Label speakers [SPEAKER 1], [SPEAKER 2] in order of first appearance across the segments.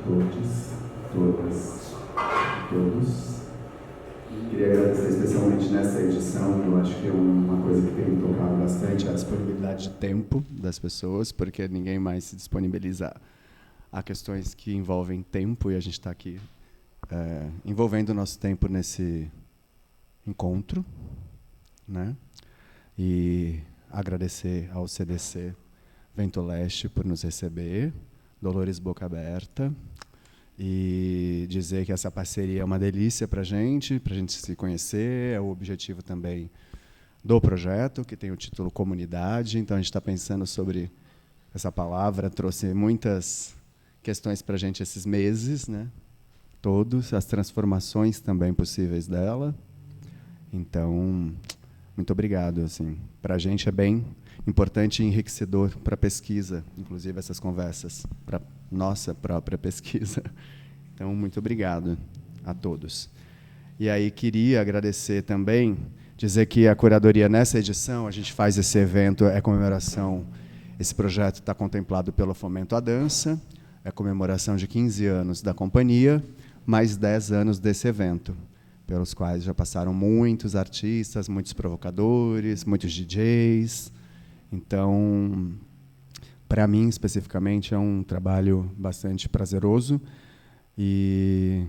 [SPEAKER 1] todos, todas, todos. Queria agradecer especialmente nessa edição, eu acho que é uma coisa que tem me tocado bastante, a disponibilidade de tempo das pessoas, porque ninguém mais se disponibiliza a questões que envolvem tempo, e a gente está aqui envolvendo o nosso tempo nesse encontro, né? E agradecer ao CDC Vento Leste por nos receber, Dolores Boca Aberta, e dizer que essa parceria é uma delícia para a gente se conhecer, é o objetivo também do projeto, que tem o título Comunidade. Então, a gente está pensando sobre essa palavra, trouxe muitas questões para a gente esses meses, né? Todos, as transformações também possíveis dela. Então, muito obrigado. Assim, para a gente é bem importante e enriquecedor para a pesquisa, inclusive essas conversas, para nossa própria pesquisa. Então, muito obrigado a todos. E aí, queria agradecer também, dizer que a curadoria, nessa edição, a gente faz esse evento, é comemoração, esse projeto está contemplado pelo Fomento à Dança, é comemoração de 15 anos da companhia, mais 10 anos desse evento, pelos quais já passaram muitos artistas, muitos provocadores, muitos DJs. Então, para mim, especificamente, é um trabalho bastante prazeroso. E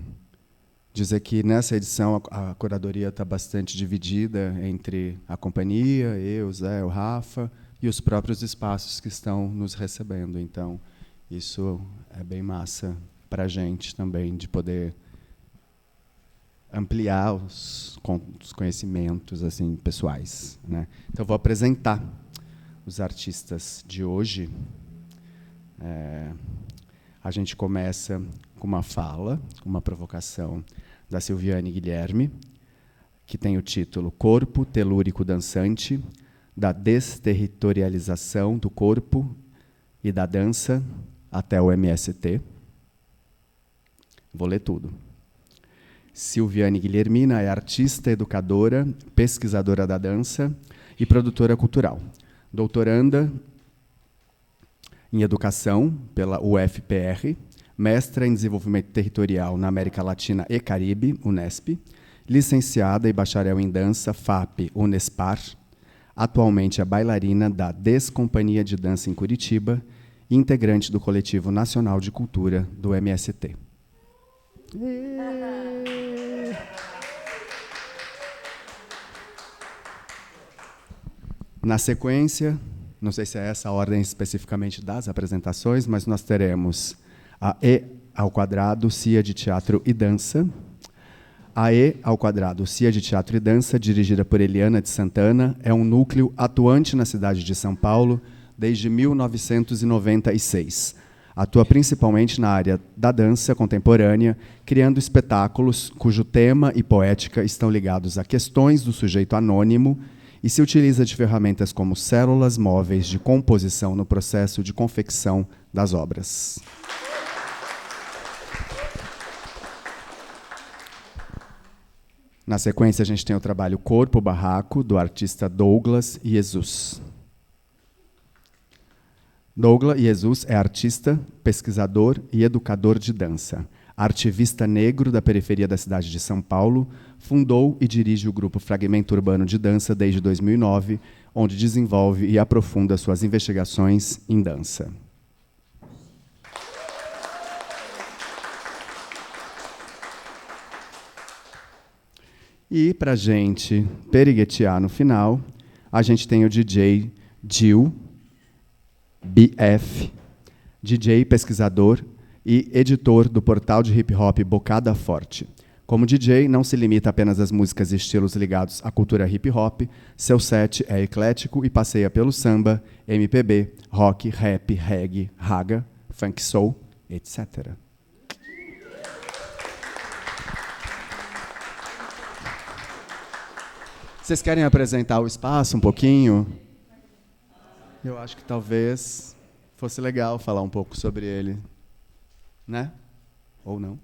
[SPEAKER 1] dizer que, nessa edição, a curadoria está bastante dividida entre a companhia, eu, Zé, o Rafa, e os próprios espaços que estão nos recebendo. Então, isso é bem massa para a gente também, de poder ampliar os conhecimentos assim, pessoais, né? Então, vou apresentar os artistas de hoje. A gente começa com uma fala, uma provocação da Silviane Guilherme, que tem o título Corpo Telúrico Dançante, da desterritorialização do corpo e da dança até o MST. Vou ler tudo. Silviane Guilhermina é artista, educadora, pesquisadora da dança e produtora cultural. Doutoranda em Educação pela UFPR, mestra em Desenvolvimento Territorial na América Latina e Caribe, Unesp, licenciada e bacharel em Dança, FAP, Unespar, atualmente é bailarina da Descompanhia de Dança em Curitiba e integrante do Coletivo Nacional de Cultura do MST. Na sequência, não sei se é essa a ordem especificamente das apresentações, mas nós teremos a E² CIA de Teatro e Dança, a E² CIA de Teatro e Dança, dirigida por Eliana de Santana, é um núcleo atuante na cidade de São Paulo desde 1996. Atua principalmente na área da dança contemporânea, criando espetáculos cujo tema e poética estão ligados a questões do sujeito anônimo e se utiliza de ferramentas como células móveis de composição no processo de confecção das obras. Na sequência, a gente tem o trabalho Corpo Barraco, do artista Douglas Jesus. Douglas Jesus é artista, pesquisador e educador de dança. Artivista negro da periferia da cidade de São Paulo, fundou e dirige o grupo Fragmento Urbano de Dança desde 2009, onde desenvolve e aprofunda suas investigações em dança. E, para a gente periguetear no final, a gente tem o DJ Gil BF, DJ, pesquisador e editor do portal de hip-hop Bocada Forte. Como DJ, não se limita apenas às músicas e estilos ligados à cultura hip-hop, seu set é eclético e passeia pelo samba, MPB, rock, rap, reggae, raga, funk soul, etc. Vocês querem apresentar o espaço um pouquinho? Eu acho que talvez fosse legal falar um pouco sobre ele, né? Ou não?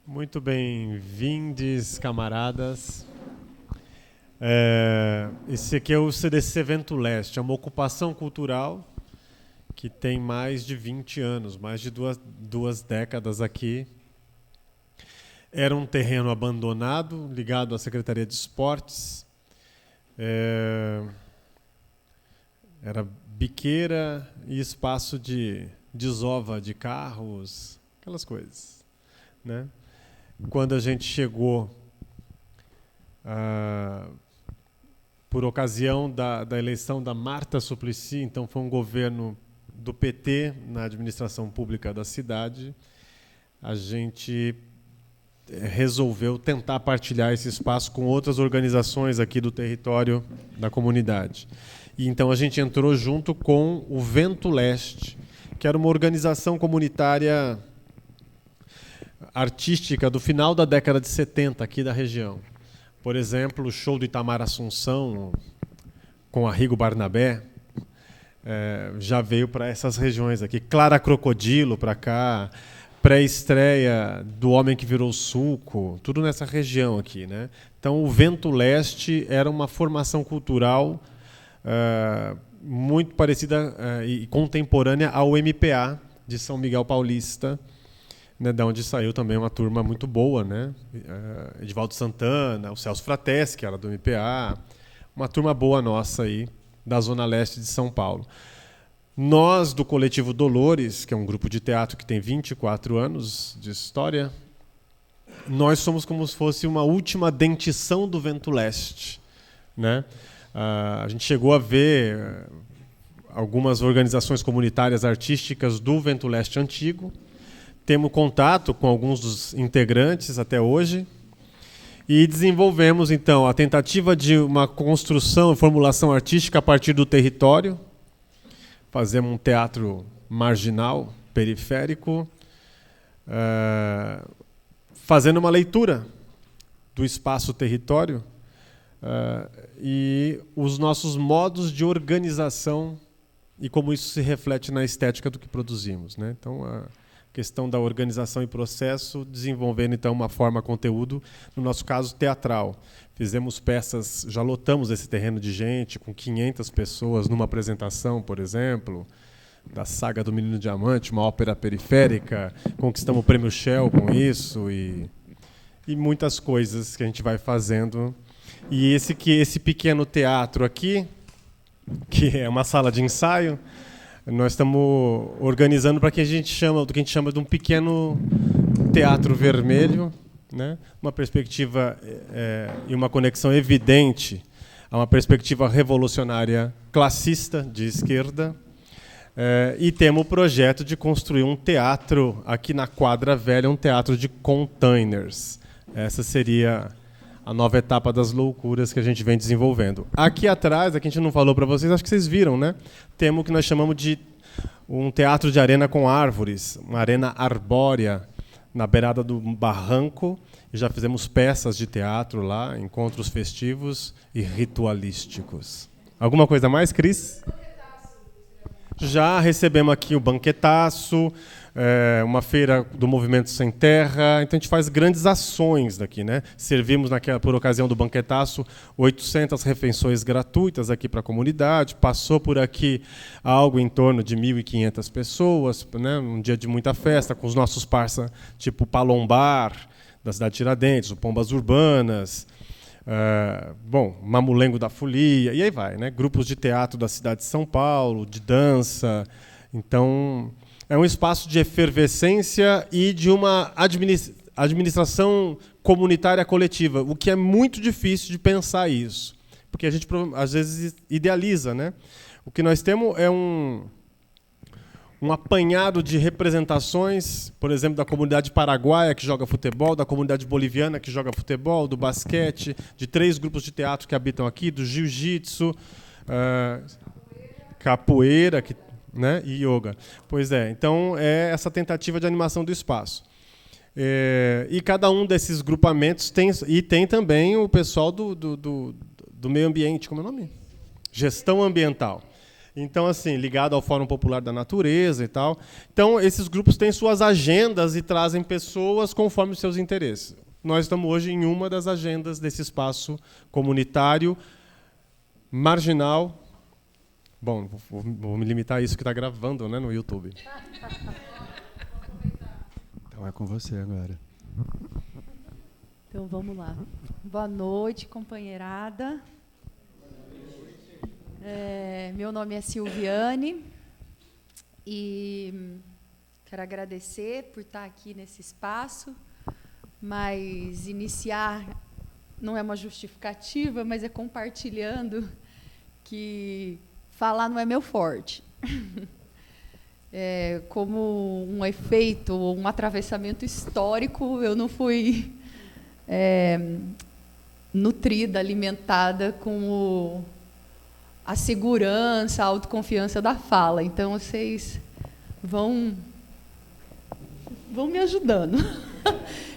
[SPEAKER 2] Muito bem-vindes, camaradas. Esse aqui é o CDC Vento Leste, é uma ocupação cultural que tem mais de 20 anos, mais de duas décadas aqui. Era um terreno abandonado, ligado à Secretaria de Esportes. Era biqueira e espaço de desova de carros, aquelas coisas, né? Quando a gente chegou, por ocasião da eleição da Marta Suplicy, então foi um governo do PT na administração pública da cidade, a gente resolveu tentar partilhar esse espaço com outras organizações aqui do território da comunidade. E então a gente entrou junto com o Vento Leste, que era uma organização comunitária artística do final da década de 70 aqui da região. Por exemplo, o show do Itamar Assunção com Arrigo Barnabé já veio para essas regiões aqui. Clara Crocodilo para cá, pré-estreia do Homem que Virou Suco, tudo nessa região aqui, né? Então, o Vento Leste era uma formação cultural muito parecida e contemporânea ao MPA de São Miguel Paulista, né, da onde saiu também uma turma muito boa, né? Edivaldo Santana, o Celso Frateschi, que era do MPA, uma turma boa nossa aí, da Zona Leste de São Paulo. Nós, do Coletivo Dolores, que é um grupo de teatro que tem 24 anos de história, nós somos como se fosse uma última dentição do Vento Leste, né? A gente chegou a ver algumas organizações comunitárias artísticas do Vento Leste antigo, temos contato com alguns dos integrantes até hoje e desenvolvemos, então, a tentativa de uma construção e formulação artística a partir do território. Fazemos um teatro marginal, periférico, fazendo uma leitura do espaço-território e os nossos modos de organização e como isso se reflete na estética do que produzimos, né? Então, a questão da organização e processo, desenvolvendo, então, uma forma conteúdo, no nosso caso, teatral. Fizemos peças, já lotamos esse terreno de gente, com 500 pessoas numa apresentação, por exemplo, da Saga do Menino Diamante, uma ópera periférica, conquistamos o Prêmio Shell com isso e muitas coisas que a gente vai fazendo. E esse pequeno teatro aqui, que é uma sala de ensaio, nós estamos organizando para que a gente chama de um pequeno teatro vermelho, né? Uma perspectiva e uma conexão evidente a uma perspectiva revolucionária classista de esquerda. E temos o projeto de construir um teatro aqui na Quadra Velha, um teatro de containers. Essa seria a nova etapa das loucuras que a gente vem desenvolvendo. Aqui atrás, aqui a gente não falou para vocês, acho que vocês viram, né? Temos o que nós chamamos de um teatro de arena com árvores, uma arena arbórea, na beirada do barranco. Já fizemos peças de teatro lá, encontros festivos e ritualísticos. Alguma coisa mais, Cris? Já recebemos aqui o banquetaço, uma feira do Movimento Sem Terra. Então a gente faz grandes ações daqui, né? Servimos por ocasião do banquetaço 800 refeições gratuitas aqui para a comunidade. Passou por aqui algo em torno de 1.500 pessoas, né? Um dia de muita festa com os nossos parça, tipo Palombar da cidade de Tiradentes, o Pombas Urbanas, Mamulengo da Folia, e aí vai, né? Grupos de teatro da cidade de São Paulo, de dança. Então, é um espaço de efervescência e de uma administração comunitária coletiva, o que é muito difícil de pensar isso, porque a gente, às vezes, idealiza, né? O que nós temos é um apanhado de representações, por exemplo, da comunidade paraguaia que joga futebol, da comunidade boliviana que joga futebol, do basquete, de 3 grupos de teatro que habitam aqui, do jiu-jitsu, capoeira, né, e yoga. Pois é, então é essa tentativa de animação do espaço. E cada um desses grupamentos tem também o pessoal do meio ambiente, como é o nome? Gestão ambiental. Então, assim, ligado ao Fórum Popular da Natureza e tal. Então, esses grupos têm suas agendas e trazem pessoas conforme os seus interesses. Nós estamos hoje em uma das agendas desse espaço comunitário, marginal, Bom, vou me limitar a isso que está gravando, né, no YouTube.
[SPEAKER 1] Então é com você agora.
[SPEAKER 3] Então vamos lá. Boa noite, companheirada. Meu nome é Silviane e quero agradecer por estar aqui nesse espaço, mas iniciar não é uma justificativa, mas é compartilhando que falar não é meu forte. Como um efeito, um atravessamento histórico, eu não fui nutrida, alimentada com a segurança, a autoconfiança da fala. Então, vocês vão me ajudando.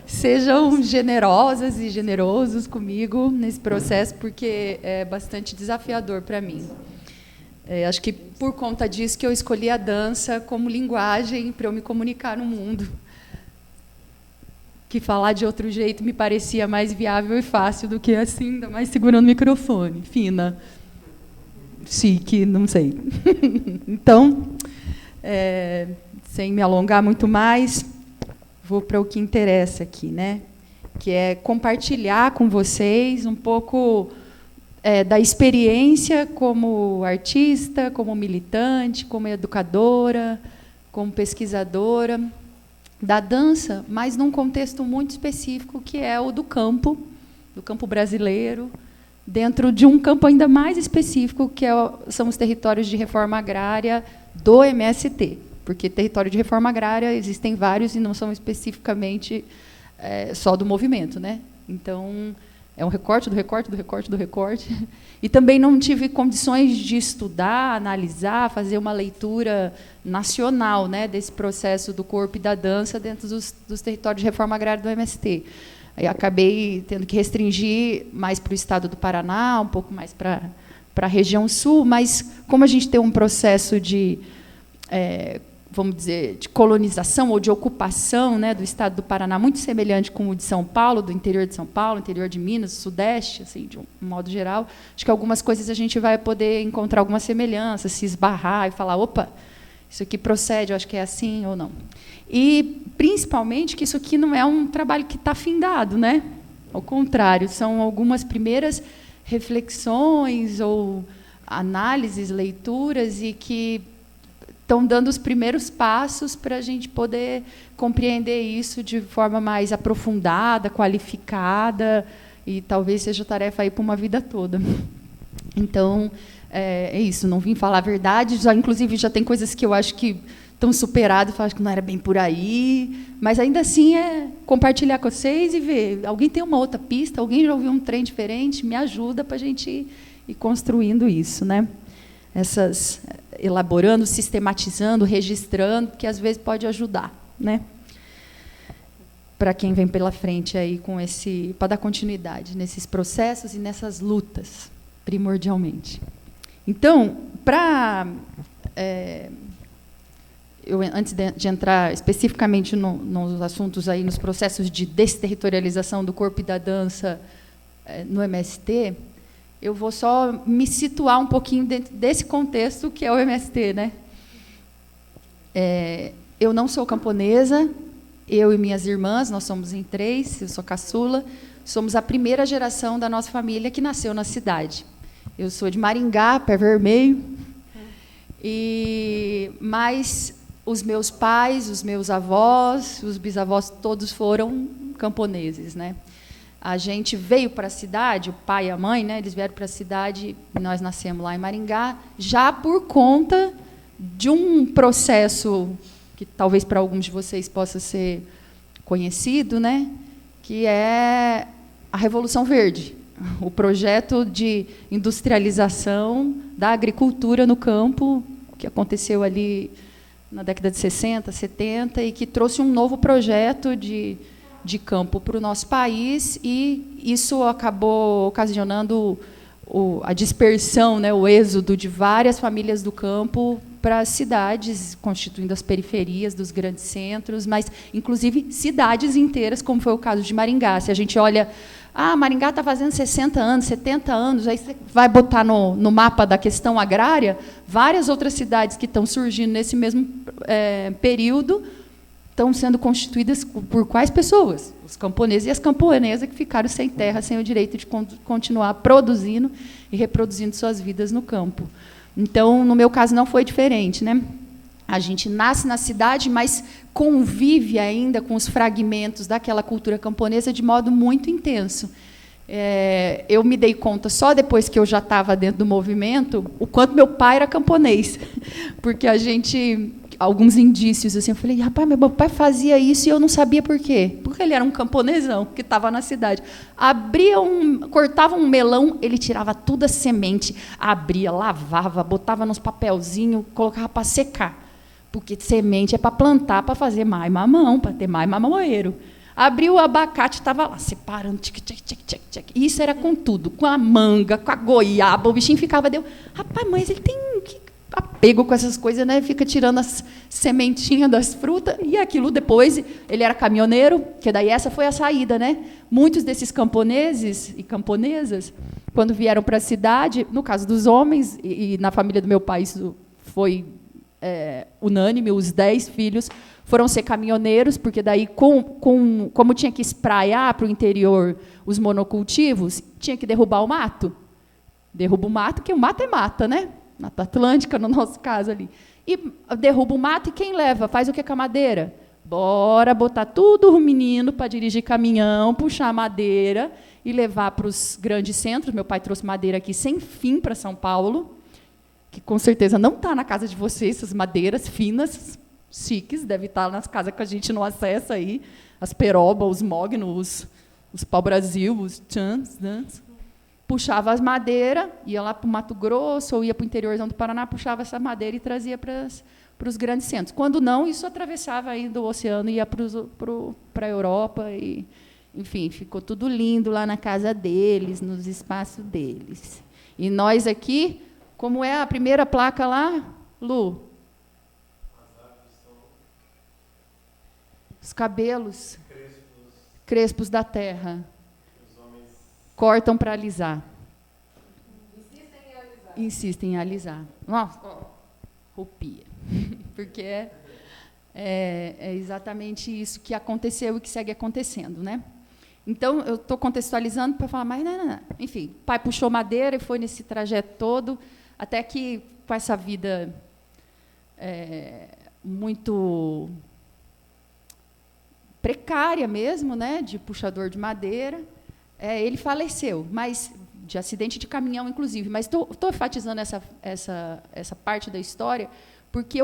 [SPEAKER 3] Sejam generosas e generosos comigo nesse processo, porque é bastante desafiador para mim. Acho que por conta disso que eu escolhi a dança como linguagem para eu me comunicar no mundo. Que falar de outro jeito me parecia mais viável e fácil do que assim, ainda mais segurando o microfone. Fina. Chique, não sei. Então, sem me alongar muito mais, vou para o que interessa aqui, né? Que é compartilhar com vocês um pouco da experiência como artista, como militante, como educadora, como pesquisadora da dança, mas num contexto muito específico, que é o do campo brasileiro, dentro de um campo ainda mais específico, que são os territórios de reforma agrária do MST, porque território de reforma agrária existem vários e não são especificamente só do movimento, né? Então, é um recorte do recorte do recorte do recorte. E também não tive condições de estudar, analisar, fazer uma leitura nacional, né, desse processo do corpo e da dança dentro dos territórios de reforma agrária do MST. Aí acabei tendo que restringir mais para o estado do Paraná, um pouco mais para a região sul, mas como a gente tem um processo de, vamos dizer, de colonização ou de ocupação, né, do estado do Paraná muito semelhante com o de São Paulo, do interior de São Paulo, interior de Minas, sudeste, assim, de um modo geral, acho que algumas coisas a gente vai poder encontrar alguma semelhança, se esbarrar e falar, opa, isso aqui procede, eu acho que é assim ou não. E, principalmente, que isso aqui não é um trabalho que está findado, né? Ao contrário, são algumas primeiras reflexões ou análises, leituras, e que estão dando os primeiros passos para a gente poder compreender isso de forma mais aprofundada, qualificada, e talvez seja tarefa aí para uma vida toda. Então, é isso, não vim falar a verdade, inclusive já tem coisas que eu acho que estão superadas, acho que não era bem por aí, mas ainda assim é compartilhar com vocês e ver, alguém tem uma outra pista, alguém já ouviu um trem diferente, me ajuda para a gente ir construindo isso, né? Elaborando, sistematizando, registrando, que às vezes pode ajudar, né? Para quem vem pela frente aí para dar continuidade nesses processos e nessas lutas, primordialmente. Então, antes de entrar especificamente nos assuntos aí, nos processos de desterritorialização do corpo e da dança no MST, eu vou só me situar um pouquinho dentro desse contexto que é o MST, né? Eu não sou camponesa, eu e minhas irmãs, nós somos em 3, eu sou caçula, somos a primeira geração da nossa família que nasceu na cidade. Eu sou de Maringá, Pé Vermelho, mas os meus pais, os meus avós, os bisavós, todos foram camponeses, né? A gente veio para a cidade, o pai e a mãe, né, eles vieram para a cidade, nós nascemos lá em Maringá, já por conta de um processo que talvez para alguns de vocês possa ser conhecido, né, que é a Revolução Verde, o projeto de industrialização da agricultura no campo, que aconteceu ali na década de 60, 70, e que trouxe um novo projeto de campo para o nosso país, e isso acabou ocasionando a dispersão, né, o êxodo de várias famílias do campo para as cidades, constituindo as periferias dos grandes centros, mas, inclusive, cidades inteiras, como foi o caso de Maringá. Se a gente olha, Maringá está fazendo 60 anos, 70 anos, aí você vai botar no mapa da questão agrária, várias outras cidades que estão surgindo nesse mesmo período estão sendo constituídas por quais pessoas? Os camponeses e as camponesas que ficaram sem terra, sem o direito de continuar produzindo e reproduzindo suas vidas no campo. Então, no meu caso, não foi diferente, né? A gente nasce na cidade, mas convive ainda com os fragmentos daquela cultura camponesa de modo muito intenso. Eu me dei conta, só depois que eu já estava dentro do movimento, o quanto meu pai era camponês. Porque alguns indícios, assim, eu falei, rapaz, meu pai fazia isso e eu não sabia por quê. Porque ele era um camponesão que estava na cidade. Cortava um melão, ele tirava toda a semente, abria, lavava, botava nos papelzinhos, colocava para secar. Porque semente é para plantar, para fazer mais mamão, para ter mais mamoeiro. Abriu o abacate, estava lá, separando, e isso era com tudo, com a manga, com a goiaba, o bichinho ficava, rapaz, mas ele tem apego com essas coisas, né? Fica tirando as sementinhas das frutas, e aquilo depois, ele era caminhoneiro, que daí essa foi a saída, né? Muitos desses camponeses e camponesas, quando vieram para a cidade, no caso dos homens, e na família do meu pai isso foi unânime, os 10 filhos foram ser caminhoneiros, porque daí, como tinha que espraiar para o interior os monocultivos, tinha que derrubar o mato. Derruba o mato, que o mato é mata, né? Mata Atlântica, no nosso caso ali. E derruba o mato, e quem leva? Faz o que com a madeira? Bora botar tudo o menino para dirigir caminhão, puxar a madeira e levar para os grandes centros. Meu pai trouxe madeira aqui sem fim para São Paulo, que com certeza não está na casa de vocês, essas madeiras finas, chiques, deve estar nas casas que a gente não acessa aí, as peroba, os mognos, os pau-brasil, os tchans, puxava as madeiras, ia lá para o Mato Grosso, ou ia para o interiorzão do Paraná, puxava essa madeira e trazia para os grandes centros. Quando não, isso atravessava aí do oceano e ia para a Europa, e, enfim, ficou tudo lindo lá na casa deles, nos espaços deles. E nós aqui, como é a primeira placa lá, Lu? Os cabelos crespos da terra. Cortam para alisar. Insistem em alisar. Nossa, roupia. Porque é exatamente isso que aconteceu e que segue acontecendo, né? Então, eu estou contextualizando para falar, mas não. Enfim, o pai puxou madeira e foi nesse trajeto todo, até que, com essa vida muito precária mesmo, né, de puxador de madeira, ele faleceu, mas de acidente de caminhão, inclusive. Mas estou enfatizando essa parte da história, porque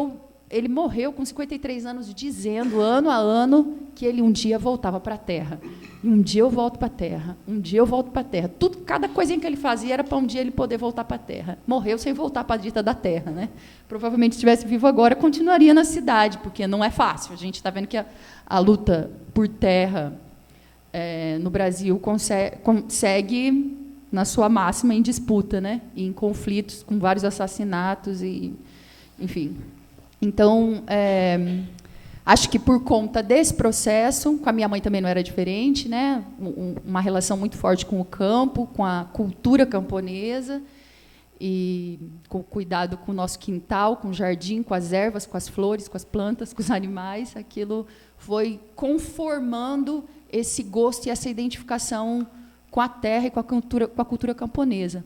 [SPEAKER 3] ele morreu com 53 anos, dizendo, ano a ano, que ele um dia voltava para a Terra. E um dia eu volto para a Terra, um dia eu volto para a Terra. Cada coisinha que ele fazia era para um dia ele poder voltar para a Terra. Morreu sem voltar para a dita da Terra, né? Provavelmente, se estivesse vivo agora, continuaria na cidade, porque não é fácil. A gente está vendo que a luta por terra no Brasil consegue na sua máxima em disputa, né? E em conflitos, com vários assassinatos, e, enfim. Então, acho que por conta desse processo, com a minha mãe também não era diferente, né? Uma relação muito forte com o campo, com a cultura camponesa, e com cuidado com o nosso quintal, com o jardim, com as ervas, com as flores, com as plantas, com os animais. Aquilo foi conformando esse gosto e essa identificação com a terra e com a cultura camponesa.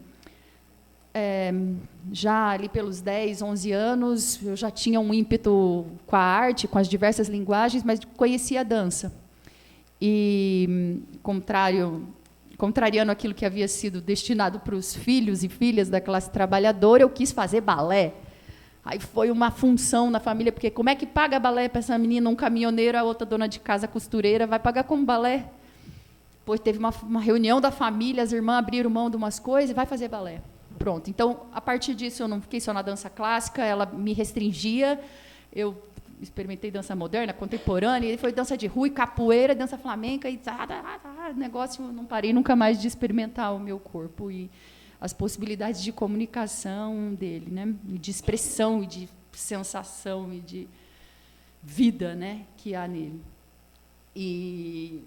[SPEAKER 3] Já ali pelos 10, 11 anos, eu já tinha um ímpeto com a arte, com as diversas linguagens, mas conhecia a dança. E, contrariando aquilo que havia sido destinado para os filhos e filhas da classe trabalhadora, eu quis fazer balé. Aí foi uma função na família, porque como é que paga balé para essa menina, um caminhoneiro, a outra dona de casa, costureira, vai pagar como balé? Depois teve uma reunião da família, as irmãs abriram mão de umas coisas e vai fazer balé. Pronto. Então, a partir disso, eu não fiquei só na dança clássica, ela me restringia. Eu experimentei dança moderna, contemporânea, e foi dança de rua, e capoeira, dança flamenca, e negócio, não parei nunca mais de experimentar o meu corpo e as possibilidades de comunicação dele, né? De expressão e de sensação e de vida, né, que há nele. E,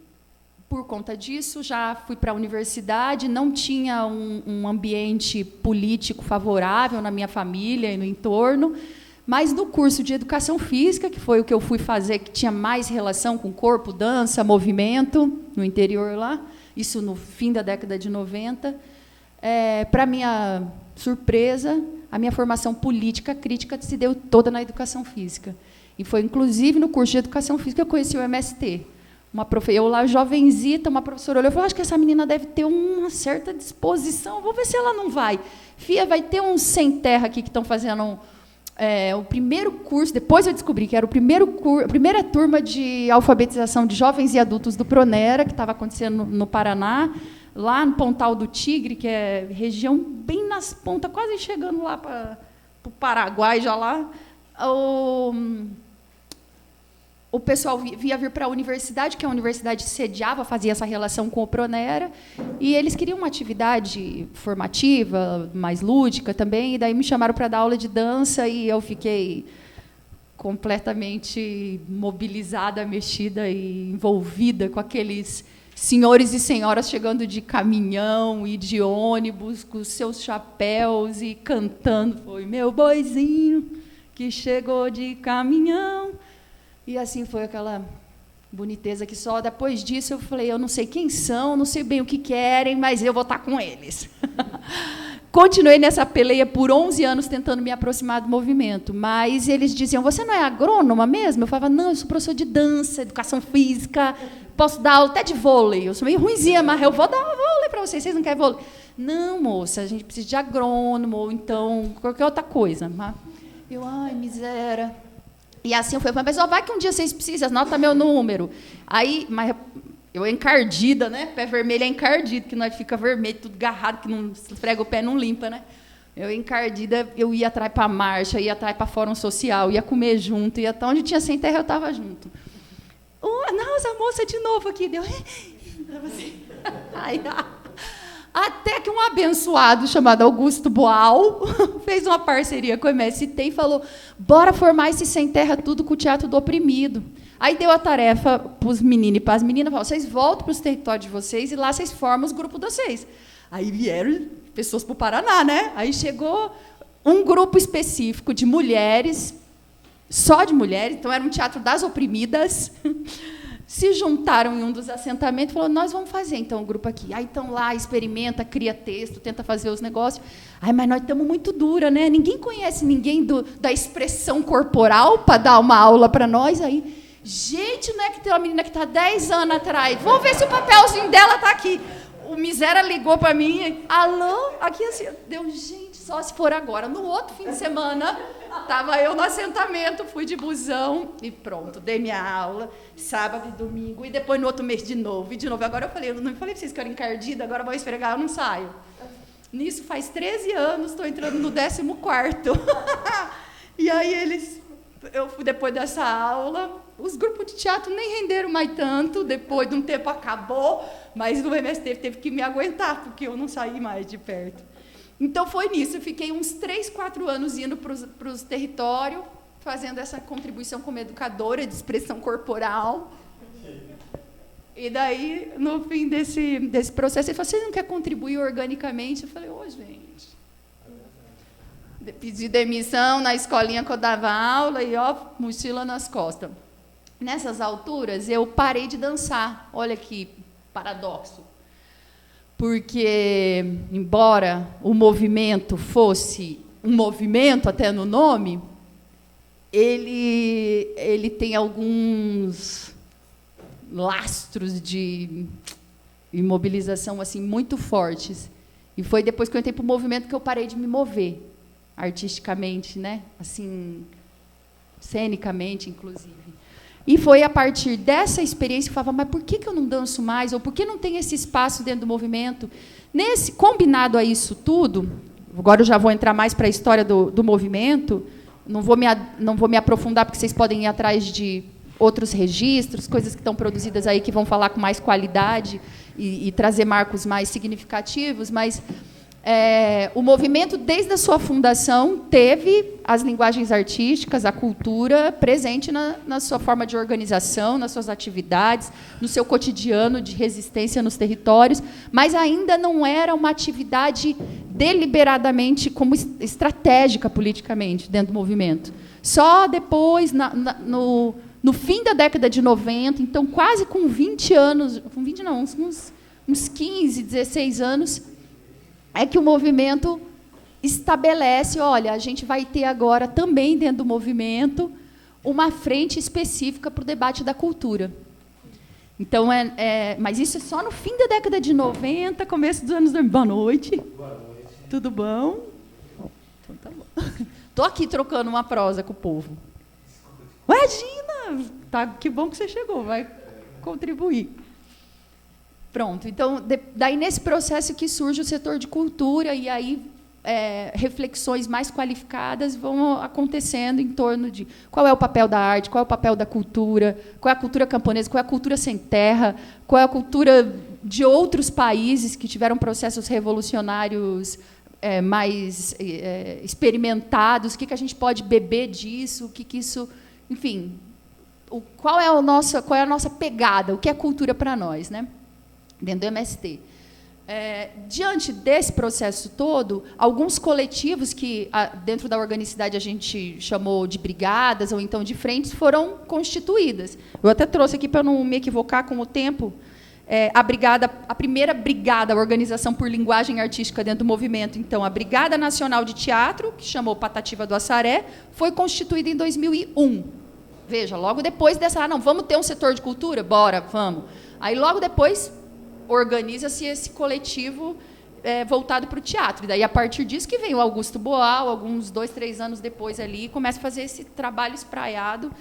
[SPEAKER 3] por conta disso, já fui para a universidade, não tinha um ambiente político favorável na minha família e no entorno, mas no curso de Educação Física, que foi o que eu fui fazer, que tinha mais relação com corpo, dança, movimento, no interior lá, isso no fim da década de 90, para minha surpresa, a minha formação política crítica se deu toda na Educação Física. E foi, inclusive, no curso de Educação Física que eu conheci o MST. Eu lá, jovenzita, uma professora olhou e falou, acho que essa menina deve ter uma certa disposição, vou ver se ela não vai. Fia, vai ter uns sem terra aqui que estão fazendo o primeiro curso, depois eu descobri que era a primeira turma de alfabetização de jovens e adultos do Pronera, que estava acontecendo no Paraná, lá no Pontal do Tigre, que é região bem nas pontas, quase chegando lá para o Paraguai, já lá. O pessoal via vir para a universidade, que a universidade sediava, fazia essa relação com o Pronera, e eles queriam uma atividade formativa, mais lúdica também, e daí me chamaram para dar aula de dança, e eu fiquei completamente mobilizada, mexida e envolvida com aqueles senhores e senhoras chegando de caminhão e de ônibus, com os seus chapéus e cantando, foi meu boizinho que chegou de caminhão. E assim foi aquela boniteza que só depois disso eu falei, eu não sei quem são, não sei bem o que querem, mas eu vou estar com eles. Continuei nessa peleia por 11 anos tentando me aproximar do movimento, mas eles diziam, você não é agrônoma mesmo? Eu falava, não, eu sou professor de dança, educação física, posso dar aula até de vôlei. Eu sou meio ruinzinha, mas eu vou dar vôlei para vocês não querem vôlei? Não, moça, a gente precisa de agrônomo, ou então qualquer outra coisa. Eu, ai, miséria. E assim foi, mas vai que um dia vocês precisam, anota meu número. Aí, mas eu encardida, né? Pé vermelho é encardido, que nós fica vermelho, tudo agarrado, que não esfrega o pé, não limpa, né? Eu encardida, eu ia atrás para a marcha, ia atrás para fórum social, ia comer junto, ia até onde tinha sem terra, eu estava junto. Nossa, a moça de novo aqui, deu. Aí, até que um abençoado chamado Augusto Boal fez uma parceria com o MST e falou, bora formar esse sem terra tudo com o Teatro do Oprimido. Aí deu a tarefa para os meninos e para as meninas, falou, vocês voltam para os territórios de vocês e lá vocês formam os grupos de vocês. Aí vieram pessoas para o Paraná, né? Aí chegou um grupo específico de mulheres, só de mulheres, então era um teatro das oprimidas, se juntaram em um dos assentamentos e falaram, nós vamos fazer, então, o grupo aqui. Aí estão lá, experimenta, cria texto, tenta fazer os negócios. Ai, mas nós estamos muito dura, né? Ninguém conhece ninguém da expressão corporal para dar uma aula para nós. Aí, gente, não é que tem uma menina que está 10 anos atrás. Vamos ver se o papelzinho dela está aqui. O miséria ligou para mim, alô? Aqui assim, deu, gente, só se for agora. No outro fim de semana, estava eu no assentamento, fui de busão e pronto, dei minha aula, sábado e domingo, e depois no outro mês de novo, e de novo. Agora eu não falei para vocês que eu era encardida, agora eu vou esfregar, eu não saio. Nisso faz 13 anos, estou entrando no 14º. E aí eu fui depois dessa aula, os grupos de teatro nem renderam mais tanto, depois de um tempo acabou, mas o MST teve que me aguentar, porque eu não saí mais de perto. Então, foi nisso. Eu fiquei uns 3, 4 anos indo para os territórios, fazendo essa contribuição como educadora de expressão corporal. E daí, no fim desse processo, ele falou, você não quer contribuir organicamente? Eu falei, gente... Pedi demissão na escolinha que eu dava aula e, mochila nas costas. Nessas alturas, eu parei de dançar. Olha que paradoxo. Porque, embora o movimento fosse um movimento, até no nome, ele tem alguns lastros de imobilização assim, muito fortes. E foi depois que eu entrei para o movimento que eu parei de me mover, artisticamente, né? Assim, cenicamente, inclusive. E foi a partir dessa experiência que eu falava, mas por que eu não danço mais? Ou por que não tem esse espaço dentro do movimento? Combinado a isso tudo, agora eu já vou entrar mais para a história do movimento, não vou me aprofundar, porque vocês podem ir atrás de outros registros, coisas que estão produzidas aí que vão falar com mais qualidade e trazer marcos mais significativos, mas O movimento, desde a sua fundação, teve as linguagens artísticas, a cultura, presente na sua forma de organização, nas suas atividades, no seu cotidiano de resistência nos territórios, mas ainda não era uma atividade deliberadamente como estratégica politicamente dentro do movimento. Só depois, no fim da década de 90, então quase com 20 anos, com 20 não, uns 15, 16 anos, é que o movimento estabelece, olha, a gente vai ter agora também dentro do movimento uma frente específica para o debate da cultura. Então, mas isso é só no fim da década de 90, começo dos anos 2000. Boa noite. Boa noite. Tudo bom? Então tá bom. Estou aqui trocando uma prosa com o povo. Imagina! Tá, que bom que você chegou, vai contribuir. Pronto, então, daí nesse processo que surge o setor de cultura, e aí reflexões mais qualificadas vão acontecendo em torno de qual é o papel da arte, qual é o papel da cultura, qual é a cultura camponesa, qual é a cultura sem terra, qual é a cultura de outros países que tiveram processos revolucionários mais experimentados, o que a gente pode beber disso, o que isso... Enfim, qual é a nossa pegada, o que é cultura para nós, né? Dentro do MST. Diante desse processo todo, alguns coletivos que, dentro da organicidade, a gente chamou de brigadas ou então de frentes, foram constituídas. Eu até trouxe aqui, para não me equivocar com o tempo, a primeira brigada, a Organização por Linguagem Artística dentro do movimento, então, a Brigada Nacional de Teatro, que chamou Patativa do Assaré, foi constituída em 2001. Veja, logo depois dessa... não, vamos ter um setor de cultura? Bora, vamos. Aí, logo depois... organiza-se esse coletivo voltado para o teatro. E daí, a partir disso, que vem o Augusto Boal, alguns 2, 3 anos depois, ali, e começa a fazer esse trabalho espraiado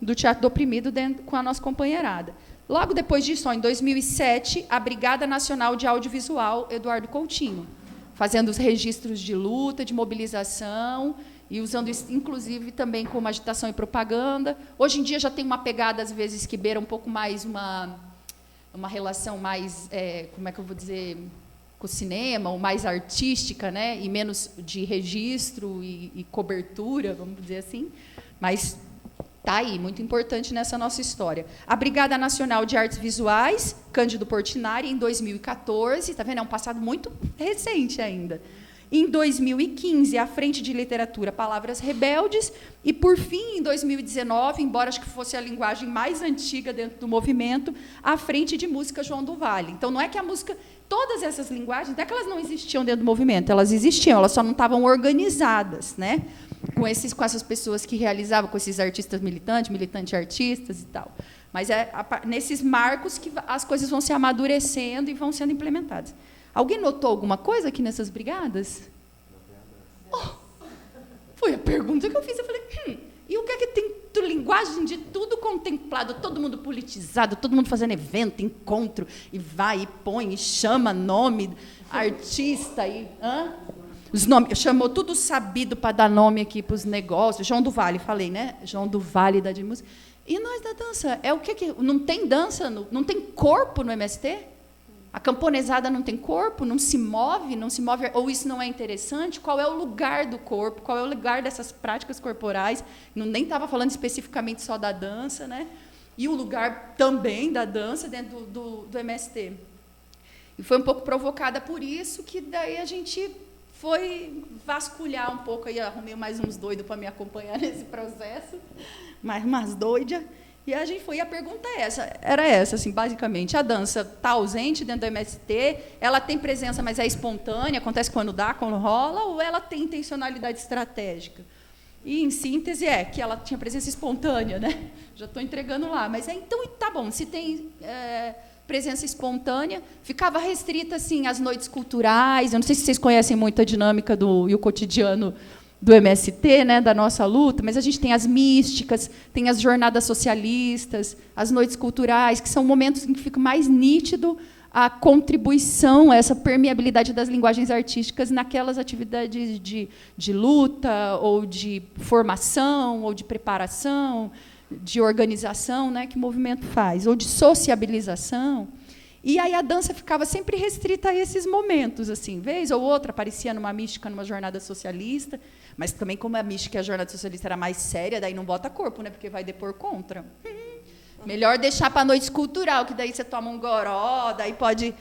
[SPEAKER 3] do Teatro do Oprimido com a nossa companheirada. Logo depois disso, em 2007, a Brigada Nacional de Audiovisual, Eduardo Coutinho, fazendo os registros de luta, de mobilização, e usando isso, inclusive, também como agitação e propaganda. Hoje em dia já tem uma pegada, às vezes, que beira um pouco mais uma relação mais, como é que eu vou dizer, com o cinema, ou mais artística, né, e menos de registro e cobertura, vamos dizer assim, mas está aí, muito importante nessa nossa história. A Brigada Nacional de Artes Visuais, Cândido Portinari, em 2014, está vendo? É um passado muito recente ainda. Em 2015, a Frente de Literatura Palavras Rebeldes, e, por fim, em 2019, embora acho que fosse a linguagem mais antiga dentro do movimento, a Frente de Música João do Vale. Então, não é que a música... Todas essas linguagens, não é que elas não existiam dentro do movimento, elas existiam, elas só não estavam organizadas, né? Com essas pessoas que realizavam, com esses artistas militantes artistas e tal. Mas nesses marcos que as coisas vão se amadurecendo e vão sendo implementadas. Alguém notou alguma coisa aqui nessas brigadas? Foi a pergunta que eu fiz. Eu falei, e o que é que tem linguagem de tudo contemplado, todo mundo politizado, todo mundo fazendo evento, encontro, e vai, e põe, e chama nome, artista, e... Os nomes, chamou tudo sabido para dar nome aqui para os negócios. João do Vale, falei, né? João do Vale da de música. E nós da dança? O que não tem dança? Não tem corpo no MST? A camponesada não tem corpo, não se move, ou isso não é interessante? Qual é o lugar do corpo? Qual é o lugar dessas práticas corporais? Nem estava falando especificamente só da dança, né? E o lugar também da dança dentro do MST. E foi um pouco provocada por isso que daí a gente foi vasculhar um pouco, aí arrumei mais uns doidos para me acompanhar nesse processo, mais umas doidas. E a gente foi, e a pergunta era essa, assim, basicamente, a dança está ausente dentro do MST, ela tem presença, mas é espontânea, acontece quando dá, quando rola, ou ela tem intencionalidade estratégica? E, em síntese, que ela tinha presença espontânea, né? Já estou entregando lá, mas então, tá bom, se tem presença espontânea, ficava restrita, assim, às noites culturais, eu não sei se vocês conhecem muito a dinâmica e o cotidiano do MST, né, da nossa luta, mas a gente tem as místicas, tem as jornadas socialistas, as noites culturais, que são momentos em que fica mais nítido a contribuição, essa permeabilidade das linguagens artísticas naquelas atividades de luta, ou de formação, ou de preparação, de organização, né, que o movimento faz, ou de sociabilização. E aí a dança ficava sempre restrita a esses momentos, assim, vez ou outra aparecia numa mística, numa jornada socialista, mas também como a mística e a jornada socialista era mais séria, daí não bota corpo, né, porque vai depor contra. Melhor deixar para a noite cultural, que daí você toma um goró, daí pode...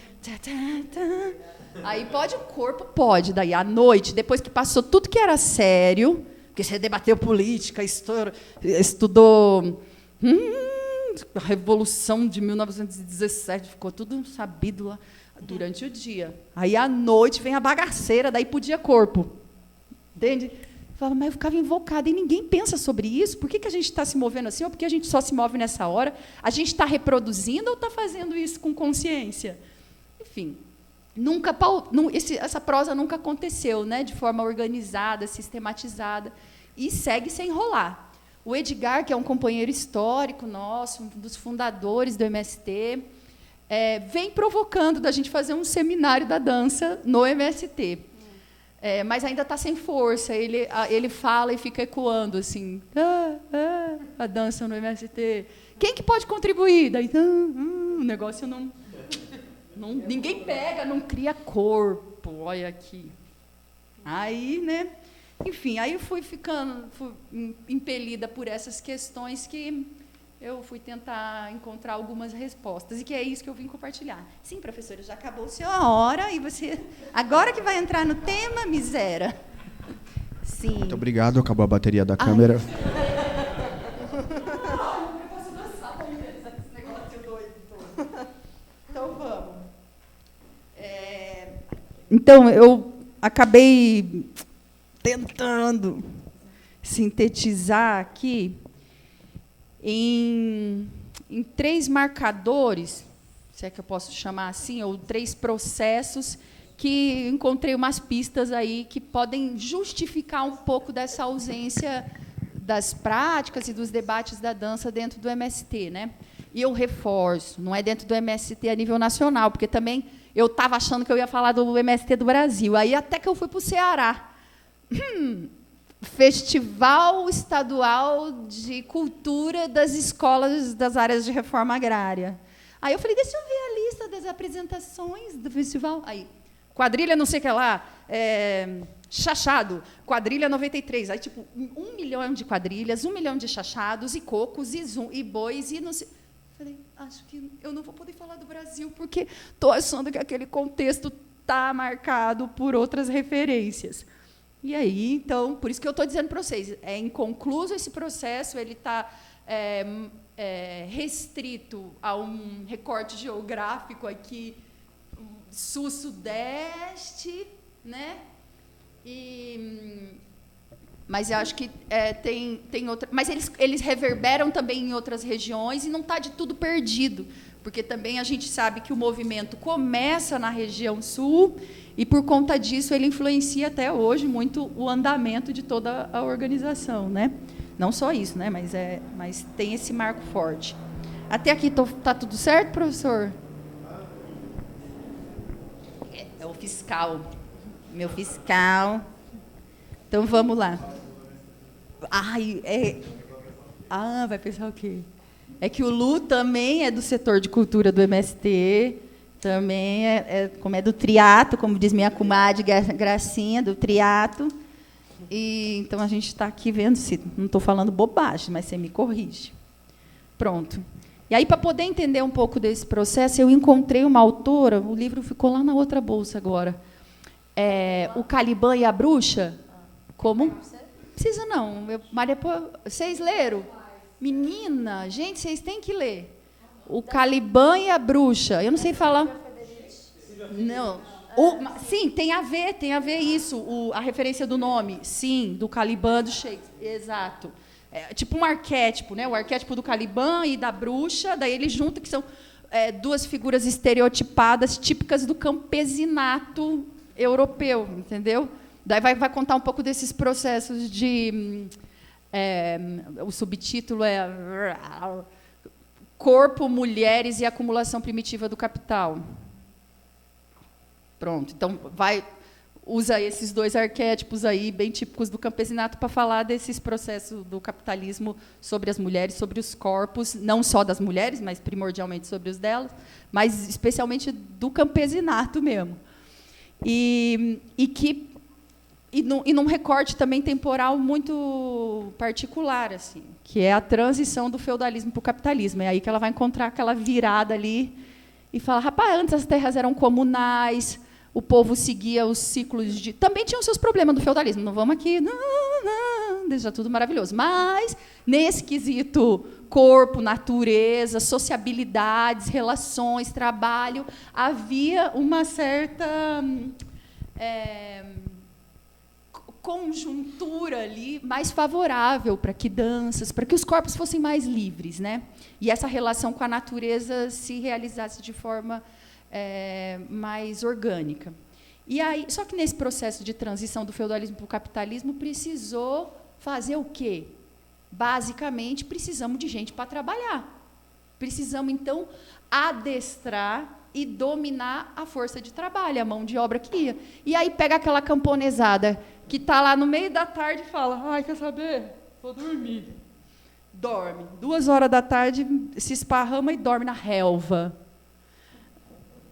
[SPEAKER 3] Aí pode o corpo, pode, daí à noite, depois que passou tudo que era sério, porque você debateu política, estudou... a Revolução de 1917, ficou tudo sabido lá durante o dia. Aí, à noite, vem a bagaceira, daí podia corpo. Entende? Falava, mas eu ficava invocada, e ninguém pensa sobre isso. Por que a gente está se movendo assim? Ou porque a gente só se move nessa hora? A gente está reproduzindo ou está fazendo isso com consciência? Enfim, essa prosa nunca aconteceu, né, de forma organizada, sistematizada, e segue sem enrolar. O Edgar, que é um companheiro histórico nosso, um dos fundadores do MST, vem provocando da gente fazer um seminário da dança no MST. Mas ainda está sem força. Ele fala e fica ecoando, assim, a dança no MST. Quem que pode contribuir? Daí, o negócio não... Ninguém pega, não cria corpo. Olha aqui. Aí, né... Enfim, aí eu fui impelida por essas questões que eu fui tentar encontrar algumas respostas, e que é isso que eu vim compartilhar. Sim, professora, já acabou-se a hora, e você... Agora que vai entrar no tema, miséria. Sim.
[SPEAKER 1] Muito obrigado, acabou a bateria da câmera.
[SPEAKER 3] Eu posso dançar com esse negócio doido. Então, vamos. Então, eu acabei... tentando sintetizar aqui em 3 marcadores, se é que eu posso chamar assim, ou 3 processos que encontrei umas pistas aí que podem justificar um pouco dessa ausência das práticas e dos debates da dança dentro do MST, né? E eu reforço, não é dentro do MST a nível nacional, porque também eu estava achando que eu ia falar do MST do Brasil, aí até que eu fui para o Ceará. Festival Estadual de Cultura das Escolas das Áreas de Reforma Agrária. Aí eu falei, deixa eu ver a lista das apresentações do festival. Aí, quadrilha não sei o que lá, chachado, quadrilha 93. Aí, tipo, 1 milhão de quadrilhas, 1 milhão de chachados, e cocos, e bois, e não sei... Falei, acho que eu não vou poder falar do Brasil, porque estou achando que aquele contexto está marcado por outras referências. E aí, então, por isso que eu estou dizendo para vocês, é inconcluso esse processo, ele está restrito a um recorte geográfico aqui, sul-sudeste, né? Mas eu acho que tem outra... Mas eles reverberam também em outras regiões, e não está de tudo perdido, porque também a gente sabe que o movimento começa na região sul, e, por conta disso, ele influencia até hoje muito o andamento de toda a organização, né? Não só isso, né? Mas tem esse marco forte. Até aqui está tudo certo, professor? É o fiscal. Meu fiscal. Então, vamos lá. Vai pensar o quê? É que o Lu também é do setor de cultura do MST, também como é do triato, como diz minha comadre Gracinha, do triato. E, então, a gente está aqui vendo se não estou falando bobagem, mas você me corrige. Pronto. E aí, para poder entender um pouco desse processo, eu encontrei uma autora, o livro ficou lá na outra bolsa agora, O Caliban e a Bruxa. Como? Precisa não. Vocês leram? Menina, gente, vocês têm que ler. O Caliban e a Bruxa. Eu não sei falar. Não. Sim, tem a ver isso, a referência do nome. Sim, do Caliban, do Shakespeare. Exato. É tipo um arquétipo, né? O arquétipo do Caliban e da bruxa, daí eles juntam, que são 2 figuras estereotipadas, típicas do campesinato europeu, entendeu? Daí vai contar um pouco desses processos de... o subtítulo é Corpo, Mulheres e Acumulação Primitiva do Capital. Pronto. Então, usa esses dois arquétipos aí, bem típicos do campesinato, para falar desses processos do capitalismo sobre as mulheres, sobre os corpos, não só das mulheres, mas primordialmente sobre os delas, mas especialmente do campesinato mesmo. E num recorte também temporal muito particular, assim, que é a transição do feudalismo para o capitalismo. É aí que ela vai encontrar aquela virada ali e fala, rapaz, antes as terras eram comunais, o povo seguia os ciclos de... Também tinham seus problemas do feudalismo, não vamos aqui... deixa tudo maravilhoso. Mas, nesse quesito corpo, natureza, sociabilidades, relações, trabalho, havia uma certa conjuntura ali mais favorável para que danças, para que os corpos fossem mais livres, né? E essa relação com a natureza se realizasse de forma mais orgânica. E aí, só que nesse processo de transição do feudalismo para o capitalismo precisou fazer o quê? Basicamente, precisamos de gente para trabalhar. Precisamos, então, adestrar e dominar a força de trabalho, a mão de obra que ia. E aí pega aquela camponesada que está lá no meio da tarde e fala, ai, quer saber? Vou dormir. Dorme. 2 horas da tarde, se esparrama e dorme na relva.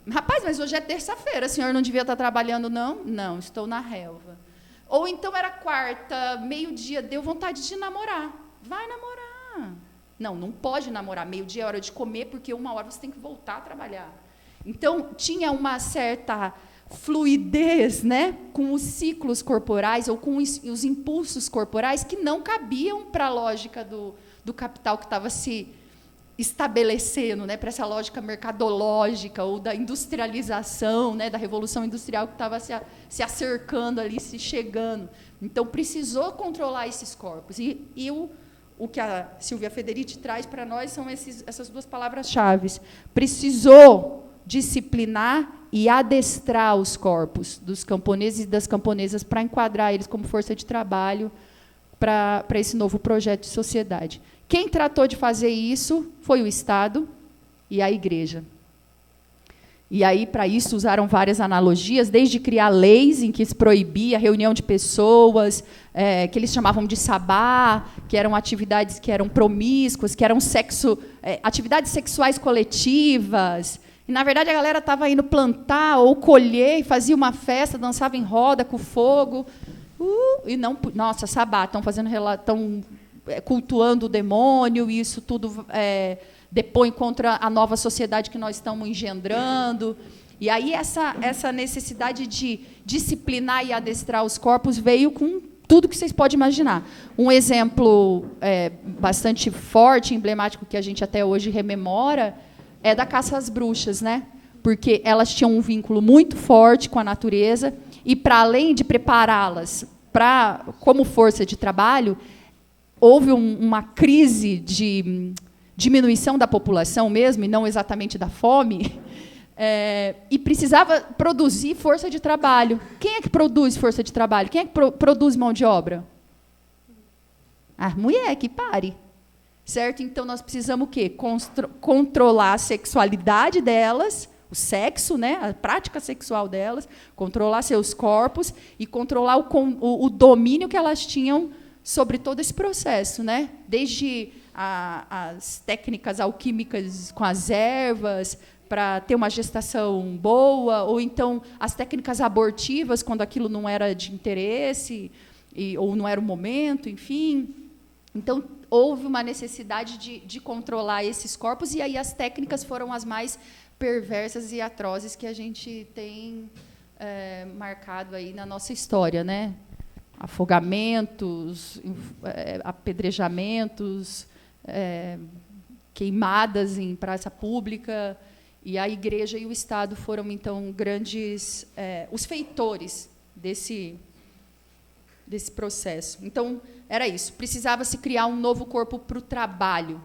[SPEAKER 3] Rapaz, mas hoje é terça-feira, o senhor não devia estar trabalhando, não? Não, estou na relva. Ou então era quarta, meio-dia, deu vontade de namorar. Vai namorar. Não, não pode namorar. Meio-dia é hora de comer, porque 1 hora você tem que voltar a trabalhar. Então, tinha uma certa fluidez, né, com os ciclos corporais ou com os impulsos corporais que não cabiam para a lógica do capital que estava se estabelecendo, né, para essa lógica mercadológica ou da industrialização, né, da revolução industrial que estava se acercando ali, se chegando. Então, precisou controlar esses corpos. E o que a Silvia Federici traz para nós são essas 2 palavras-chave. Precisou disciplinar e adestrar os corpos dos camponeses e das camponesas para enquadrar eles como força de trabalho para esse novo projeto de sociedade. Quem tratou de fazer isso foi o Estado e a Igreja. E aí, para isso, usaram várias analogias, desde criar leis em que se proibia a reunião de pessoas, que eles chamavam de sabá, que eram atividades que eram promíscuas, que eram atividades sexuais coletivas. E, na verdade, a galera estava indo plantar ou colher e fazia uma festa, dançava em roda com fogo. E não, nossa, sabá, estão cultuando o demônio, e isso tudo depõe contra a nova sociedade que nós estamos engendrando. E aí essa necessidade de disciplinar e adestrar os corpos veio com tudo que vocês podem imaginar. Um exemplo bastante forte, emblemático, que a gente até hoje rememora, é da caça às bruxas, né? Porque elas tinham um vínculo muito forte com a natureza, e, para além de prepará-las como força de trabalho, houve uma crise de diminuição da população mesmo, e não exatamente da fome, e precisava produzir força de trabalho. Quem é que produz força de trabalho? Quem é que produz mão de obra? A mulher, que pare. Certo? Então, nós precisamos o quê? Controlar a sexualidade delas, o sexo, né? A prática sexual delas, controlar seus corpos e controlar o domínio que elas tinham sobre todo esse processo, né? Desde as técnicas alquímicas com as ervas, para ter uma gestação boa, ou então as técnicas abortivas, quando aquilo não era de interesse, ou não era o momento, enfim. Então, houve uma necessidade de controlar esses corpos, e aí as técnicas foram as mais perversas e atrozes que a gente tem marcado aí na nossa história, né? Afogamentos, apedrejamentos, queimadas em praça pública, e a Igreja e o Estado foram, então, grandes os feitores desse processo. Então, era isso. Precisava-se criar um novo corpo para o trabalho,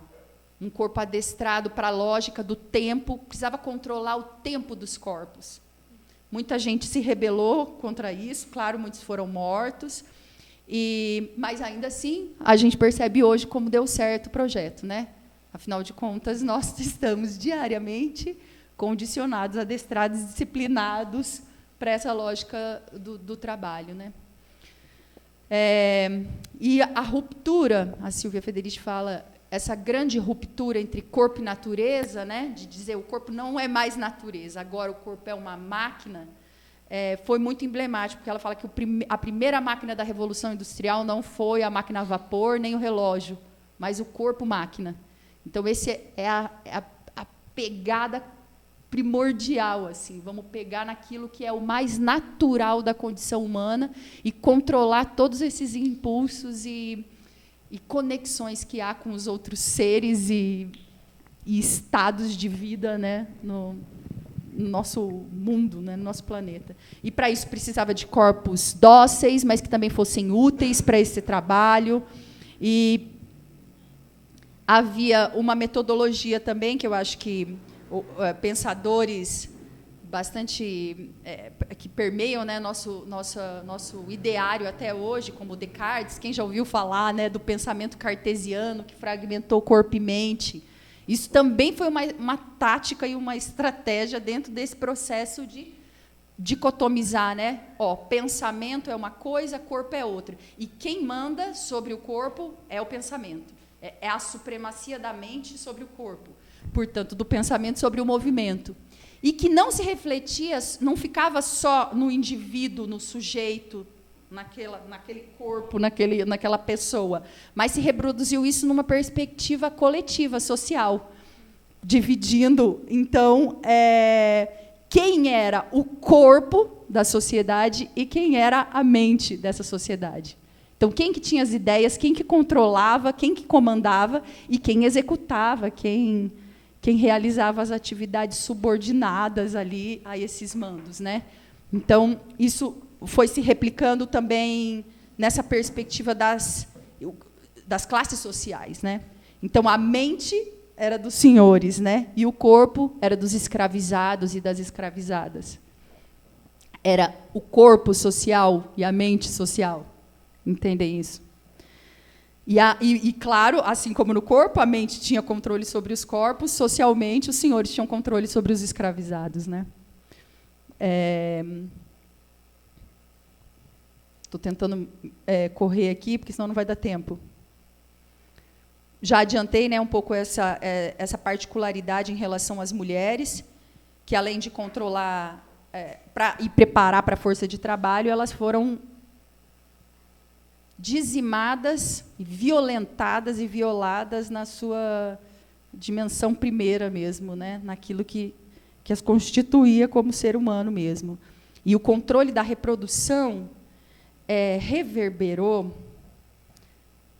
[SPEAKER 3] um corpo adestrado para a lógica do tempo, precisava controlar o tempo dos corpos. Muita gente se rebelou contra isso, claro, muitos foram mortos, mas, ainda assim, a gente percebe hoje como deu certo o projeto, né? Afinal de contas, nós estamos diariamente condicionados, adestrados, disciplinados para essa lógica do trabalho, né? E a ruptura, a Silvia Federici fala, essa grande ruptura entre corpo e natureza, né, de dizer o corpo não é mais natureza, agora o corpo é uma máquina, foi muito emblemático, porque ela fala que a primeira máquina da Revolução Industrial não foi a máquina a vapor nem o relógio, mas o corpo-máquina. Então, esse é a pegada primordial, assim, vamos pegar naquilo que é o mais natural da condição humana e controlar todos esses impulsos e conexões que há com os outros seres e estados de vida, né, no nosso mundo, né, no nosso planeta. E, para isso, precisava de corpos dóceis, mas que também fossem úteis para esse trabalho. E havia uma metodologia também, que eu acho que pensadores bastante que permeiam, né, nosso ideário até hoje, como Descartes. Quem já ouviu falar, né, do pensamento cartesiano que fragmentou corpo e mente? Isso também foi uma tática e uma estratégia dentro desse processo de dicotomizar, né? Pensamento é uma coisa, corpo é outra. E quem manda sobre o corpo é o pensamento. É a supremacia da mente sobre o corpo. Portanto, do pensamento sobre o movimento. E que não se refletia, não ficava só no indivíduo, no sujeito, naquele corpo, naquela pessoa, mas se reproduziu isso numa perspectiva coletiva, social, dividindo, então, quem era o corpo da sociedade e quem era a mente dessa sociedade. Então, quem que tinha as ideias, quem que controlava, quem que comandava e quem executava, quem realizava as atividades subordinadas ali a esses mandos, né? Então, isso foi se replicando também nessa perspectiva das classes sociais, né? Então, a mente era dos senhores, né? E o corpo era dos escravizados e das escravizadas. Era o corpo social e a mente social. Entendem isso? E, claro, assim como no corpo, a mente tinha controle sobre os corpos, socialmente, os senhores tinham controle sobre os escravizados, né? Estou tentando correr aqui, porque senão não vai dar tempo. Já adiantei, né, um pouco essa particularidade em relação às mulheres, que, além de controlar e preparar para a força de trabalho, elas foram dizimadas, violentadas e violadas na sua dimensão primeira mesmo, né? Naquilo que as constituía como ser humano mesmo. E o controle da reprodução reverberou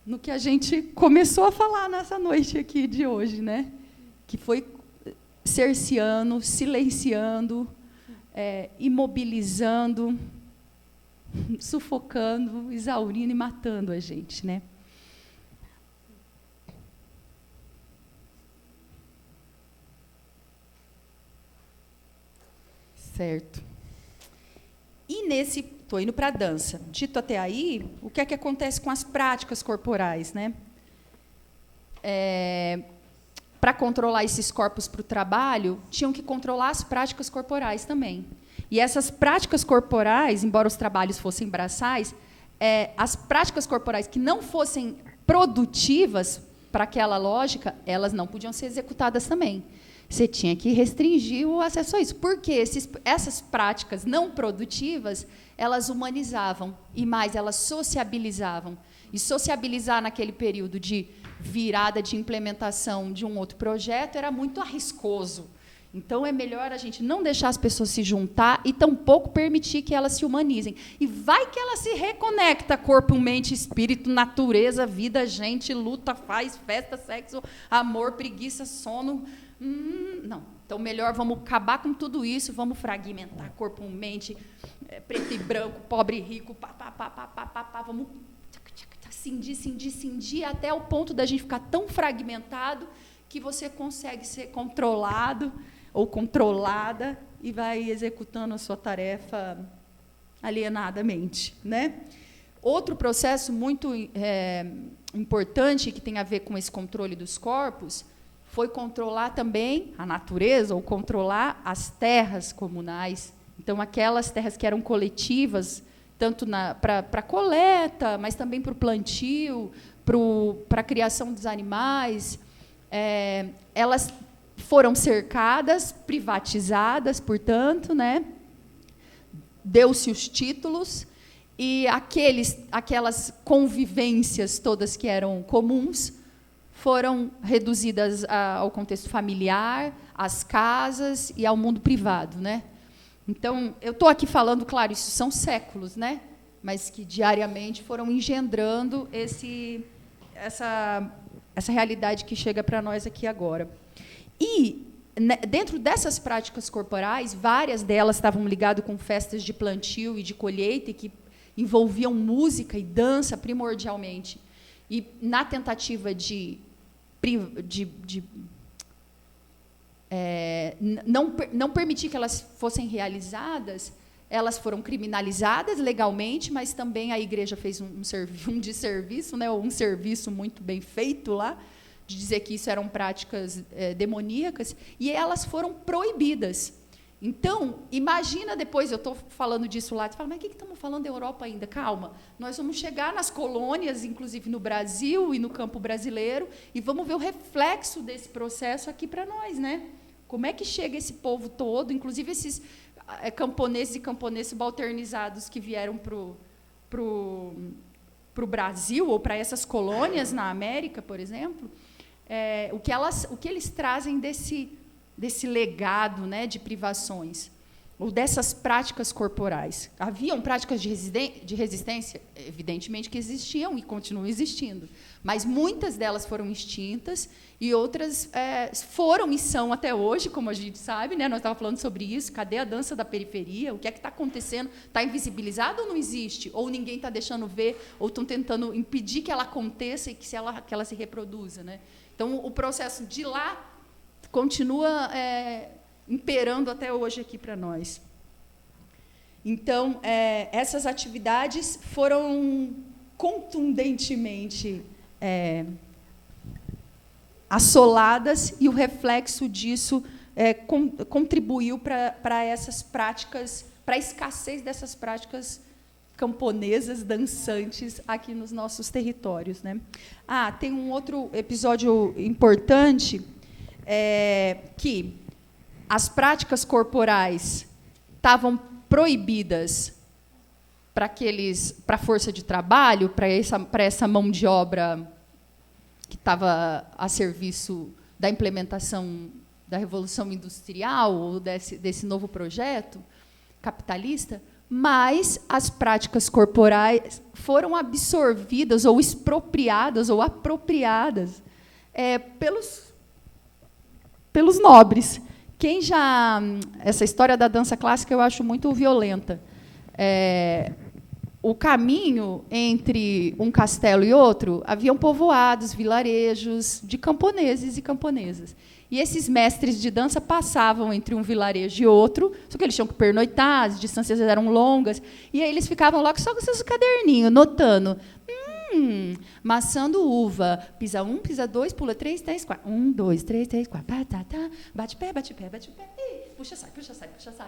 [SPEAKER 3] no que a gente começou a falar nessa noite aqui de hoje, né? Que foi cerceando, silenciando, imobilizando, sufocando, exaurindo e matando a gente, né? Certo. E estou indo para a dança. Dito até aí, o que é que acontece com as práticas corporais, né? Para controlar esses corpos para o trabalho, tinham que controlar as práticas corporais também. E essas práticas corporais, embora os trabalhos fossem braçais, as práticas corporais que não fossem produtivas para aquela lógica, elas não podiam ser executadas também. Você tinha que restringir o acesso a isso. Porque essas práticas não produtivas, elas humanizavam, e mais, elas sociabilizavam. E sociabilizar naquele período de virada de implementação de um outro projeto era muito arriscoso. Então, é melhor a gente não deixar as pessoas se juntar e tampouco permitir que elas se humanizem. E vai que ela se reconecta, corpo, mente, espírito, natureza, vida, gente, luta, faz, festa, sexo, amor, preguiça, sono. Não. Então, melhor vamos acabar com tudo isso, vamos fragmentar corpo, mente, preto e branco, pobre e rico, vamos cindir, até o ponto da gente ficar tão fragmentado que você consegue ser controlado ou controlada e vai executando a sua tarefa alienadamente, né? Outro processo muito importante que tem a ver com esse controle dos corpos foi controlar também a natureza ou controlar as terras comunais Então, aquelas terras que eram coletivas, tanto para coleta, mas também para o plantio, para a criação dos animais, elas foram cercadas, privatizadas, portanto, né? Deu-se os títulos, e aquelas convivências todas que eram comuns foram reduzidas ao contexto familiar, às casas e ao mundo privado, né? Então, eu estou aqui falando, claro, isso são séculos, né? Mas que diariamente foram engendrando essa realidade que chega para nós aqui agora. E, dentro dessas práticas corporais, várias delas estavam ligadas com festas de plantio e de colheita, e que envolviam música e dança primordialmente. E, na tentativa de não permitir que elas fossem realizadas, elas foram criminalizadas legalmente, mas também a igreja fez um desserviço, né, um serviço muito bem feito lá, de dizer que isso eram práticas demoníacas, e elas foram proibidas. Então, imagina depois, eu estou falando disso lá, você fala, mas o que estamos falando da Europa ainda? Calma, nós vamos chegar nas colônias, inclusive no Brasil e no campo brasileiro, e vamos ver o reflexo desse processo aqui para nós, né? Como é que chega esse povo todo, inclusive esses camponeses e camponesas subalternizados que vieram para o Brasil, ou para essas colônias na América, por exemplo, o que eles trazem desse legado, né, de privações, ou dessas práticas corporais. Haviam práticas de resistência? Evidentemente que existiam e continuam existindo, mas muitas delas foram extintas e outras foram e são até hoje, como a gente sabe, né? Nós estávamos falando sobre isso. Cadê a dança da periferia? O que é que está acontecendo? Está invisibilizado ou não existe? Ou ninguém está deixando ver? Ou estão tentando impedir que ela aconteça e que ela se reproduza, né? Então, o processo de lá continua imperando até hoje aqui para nós. Então, essas atividades foram contundentemente assoladas, e o reflexo disso contribuiu para essas práticas, para a escassez dessas práticas camponesas dançantes aqui nos nossos territórios, né? Tem um outro episódio importante, que as práticas corporais estavam proibidas para a força de trabalho, para essa mão de obra que estava a serviço da implementação da Revolução Industrial, ou desse novo projeto capitalista, mas as práticas corporais foram absorvidas, ou expropriadas, ou apropriadas pelos nobres. Essa história da dança clássica eu acho muito violenta. O caminho entre um castelo e outro, haviam povoados, vilarejos de camponeses e camponesas. E esses mestres de dança passavam entre um vilarejo e outro, só que eles tinham que pernoitar, as distâncias eram longas, e aí eles ficavam lá só com seus caderninhos, notando. Maçando uva, pisa 1, pisa 2, pula 3, 10, 4. 1, 2, 3, 10, 4. Batata, bate pé, bate pé, bate pé. E puxa, sai, puxa, sai, puxa, sai.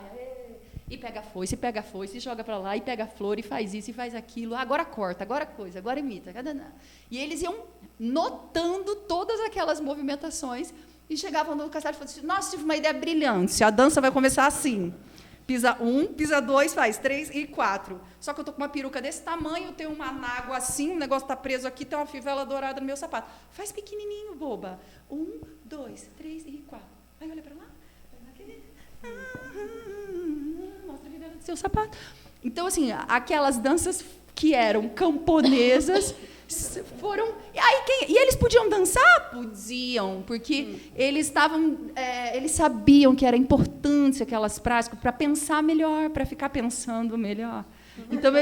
[SPEAKER 3] E pega a foice, e joga para lá, e pega a flor, e faz isso, e faz aquilo. Agora corta, agora coisa, agora imita. E eles iam notando todas aquelas movimentações e chegavam no castelo e falavam assim, nossa, tive uma ideia brilhante, a dança vai começar assim. Pisa 1, pisa 2, faz 3 e 4. Só que eu estou com uma peruca desse tamanho, tenho uma nágua assim, o negócio está preso aqui, tem uma fivela dourada no meu sapato. Faz pequenininho, boba. 1, 2, 3 e 4. Aí olha para lá. Mostra a fivela do seu sapato. Então, assim, aquelas danças que eram camponesas foram... E eles podiam dançar? Podiam, porque eles sabiam que era importante aquelas práticas para pensar melhor, para ficar pensando melhor. Então,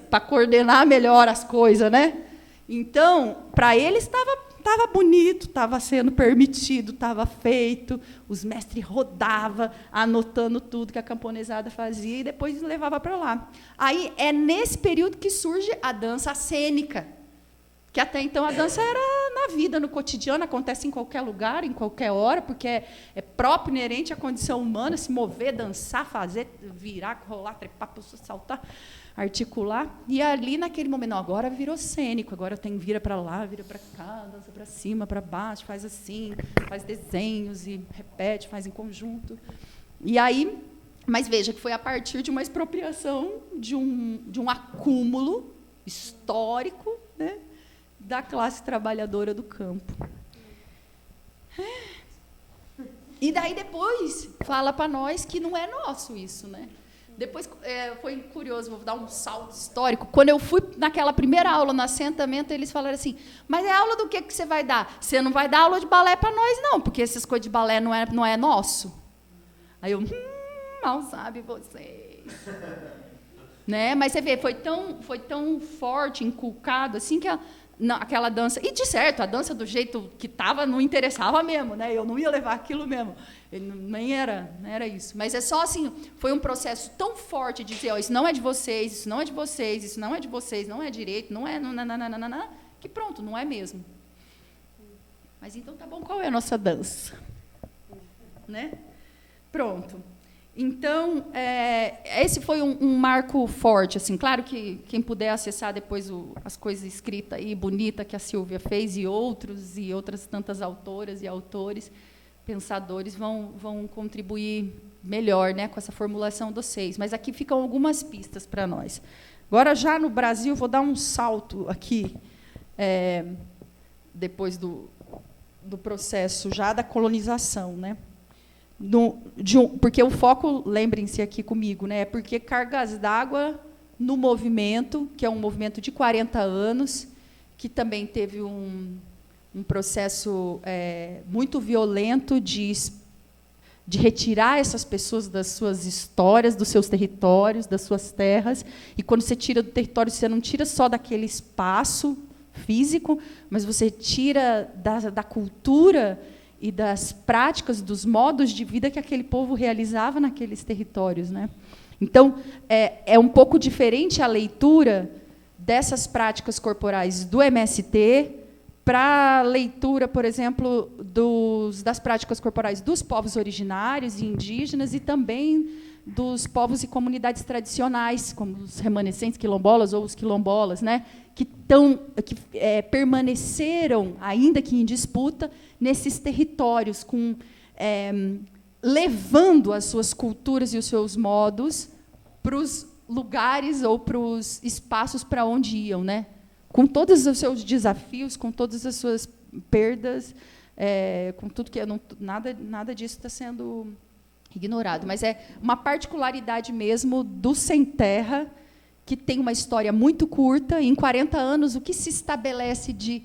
[SPEAKER 3] para coordenar melhor as coisas, né? Então, para eles estava bonito, estava sendo permitido, estava feito, os mestres rodavam, anotando tudo que a camponesada fazia e depois levava para lá. Aí é nesse período que surge a dança cênica, que até então a dança era na vida, no cotidiano, acontece em qualquer lugar, em qualquer hora, porque é próprio, inerente à condição humana, se mover, dançar, fazer, virar, rolar, trepar, saltar, articular. E ali, naquele momento, não, agora virou cênico, agora tem vira para lá, vira para cá, dança para cima, para baixo, faz assim, faz desenhos e repete, faz em conjunto. E aí, mas veja que foi a partir de uma expropriação, de um acúmulo histórico, né, da classe trabalhadora do campo. E daí depois fala para nós que não é nosso isso, né? Depois foi curioso, vou dar um salto histórico. Quando eu fui naquela primeira aula no assentamento, eles falaram assim: mas é aula do que você vai dar? Você não vai dar aula de balé para nós, não, porque essas coisas de balé não é nosso. Aí eu, mal sabe vocês. Né? Mas você vê, foi tão forte, inculcado, assim, que aquela dança... E, de certo, a dança do jeito que estava não interessava mesmo, né? Eu não ia levar aquilo mesmo. Ele nem era isso. Mas é só assim, foi um processo tão forte de dizer, isso não é de vocês, isso não é de vocês, isso não é de vocês, não é direito, não é... Nananana, que pronto, não é mesmo. Mas então tá bom, qual é a nossa dança? Né? Pronto. Então, esse foi um marco forte. Assim, claro que quem puder acessar depois as coisas escritas e bonita que a Sílvia fez, e outras tantas autoras e autores, pensadores, vão contribuir melhor, né, com essa formulação dos 6. Mas aqui ficam algumas pistas para nós. Agora, já no Brasil, vou dar um salto aqui, depois do processo já da colonização, né? Porque o foco, lembrem-se aqui comigo, né, é porque Cargas d'Água no movimento, que é um movimento de 40 anos, que também teve um processo muito violento de retirar essas pessoas das suas histórias, dos seus territórios, das suas terras. E, quando você tira do território, você não tira só daquele espaço físico, mas você tira da cultura e das práticas, dos modos de vida que aquele povo realizava naqueles territórios, né? Então, é um pouco diferente a leitura dessas práticas corporais do MST para a leitura, por exemplo, das práticas corporais dos povos originários e indígenas e também dos povos e comunidades tradicionais, como os remanescentes quilombolas ou os quilombolas, né, que permaneceram, ainda que em disputa, nesses territórios, levando as suas culturas e os seus modos para os lugares ou para os espaços para onde iam, né? Com todos os seus desafios, com todas as suas perdas, com tudo que nada disso está sendo ignorado, mas é uma particularidade mesmo do sem terra, que tem uma história muito curta. E em 40 anos, o que se estabelece de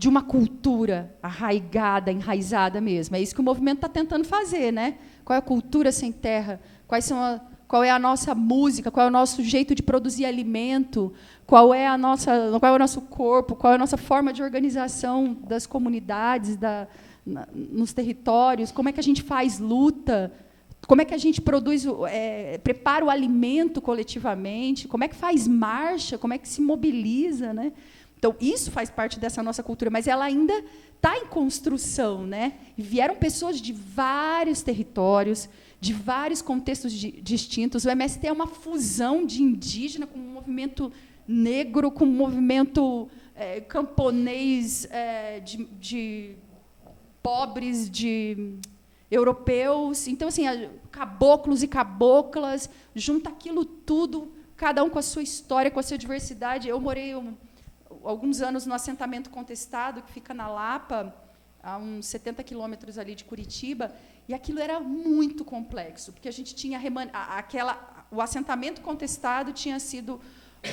[SPEAKER 3] uma cultura arraigada, enraizada mesmo? É isso que o movimento está tentando fazer, né? Qual é a cultura sem terra? Qual é a nossa música? Qual é o nosso jeito de produzir alimento? Qual é o nosso corpo? Qual é a nossa forma de organização das comunidades, nos territórios? Como é que a gente faz luta? Como é que a gente prepara o alimento coletivamente? Como é que faz marcha? Como é que se mobiliza, né? Então, isso faz parte dessa nossa cultura, mas ela ainda está em construção, né? E vieram pessoas de vários territórios, de vários contextos distintos. O MST é uma fusão de indígena com um movimento negro, com um movimento camponês, de pobres, de europeus. Então, assim, caboclos e caboclas, junta aquilo tudo, cada um com a sua história, com a sua diversidade. Eu morei alguns anos no assentamento Contestado, que fica na Lapa, a uns 70 quilômetros ali de Curitiba, e aquilo era muito complexo, porque a gente tinha o assentamento Contestado tinha sido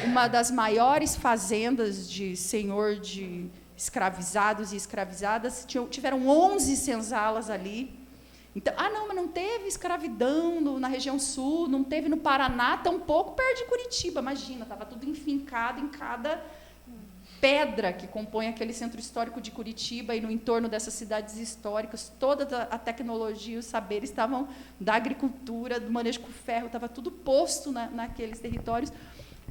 [SPEAKER 3] uma das maiores fazendas de senhor de escravizados e escravizadas. Tiveram 11 senzalas ali. Então, mas não teve escravidão na região sul, não teve no Paraná, tampouco perto de Curitiba. Imagina, estava tudo enfincado em cada pedra que compõe aquele centro histórico de Curitiba, e no entorno dessas cidades históricas, toda a tecnologia, os saberes estavam da agricultura, do manejo com ferro, estava tudo posto naqueles territórios.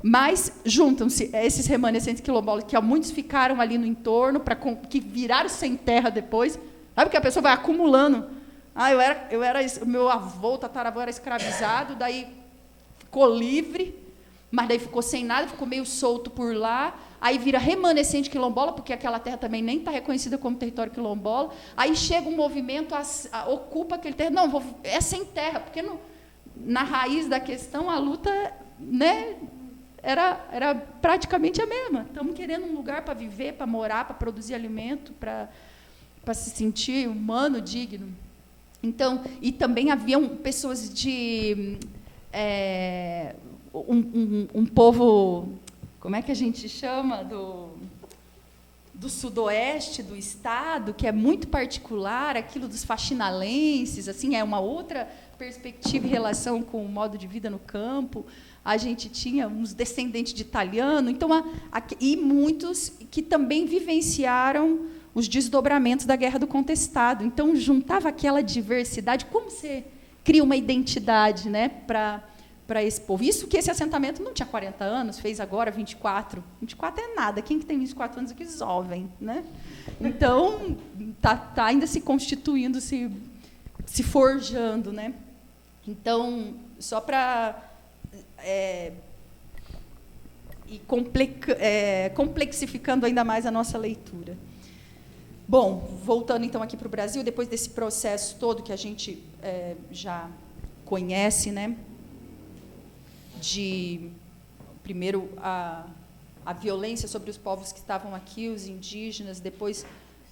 [SPEAKER 3] Mas juntam-se esses remanescentes quilombolas, que muitos ficaram ali no entorno, que viraram sem terra depois. Sabe, porque a pessoa vai acumulando. Meu avô, tataravô, era escravizado, daí ficou livre, mas daí ficou sem nada, ficou meio solto por lá. Aí vira remanescente quilombola, porque aquela terra também nem está reconhecida como território quilombola. Aí chega um movimento, ocupa aquele terreno. Não, é sem terra, porque na raiz da questão a luta, né, era praticamente a mesma. Estamos querendo um lugar para viver, para morar, para produzir alimento, para se sentir humano, digno. Então, e também haviam pessoas de um povo, como é que a gente chama, do sudoeste do estado, que é muito particular, aquilo dos faxinalenses, assim, é uma outra perspectiva em relação com o modo de vida no campo. A gente tinha uns descendentes de italiano, então e muitos que também vivenciaram os desdobramentos da Guerra do Contestado. Então, juntava aquela diversidade. Como você cria uma identidade, né, para esse povo? Isso que esse assentamento não tinha 40 anos, fez agora 24. 24 é nada. Quem que tem 24 anos aqui? Jovem, né? Então, tá ainda se constituindo, se forjando, né? Então, só para complexificando ainda mais a nossa leitura. Bom, voltando então aqui para o Brasil, depois desse processo todo que a gente já conhece, né, primeiro a violência sobre os povos que estavam aqui, os indígenas, depois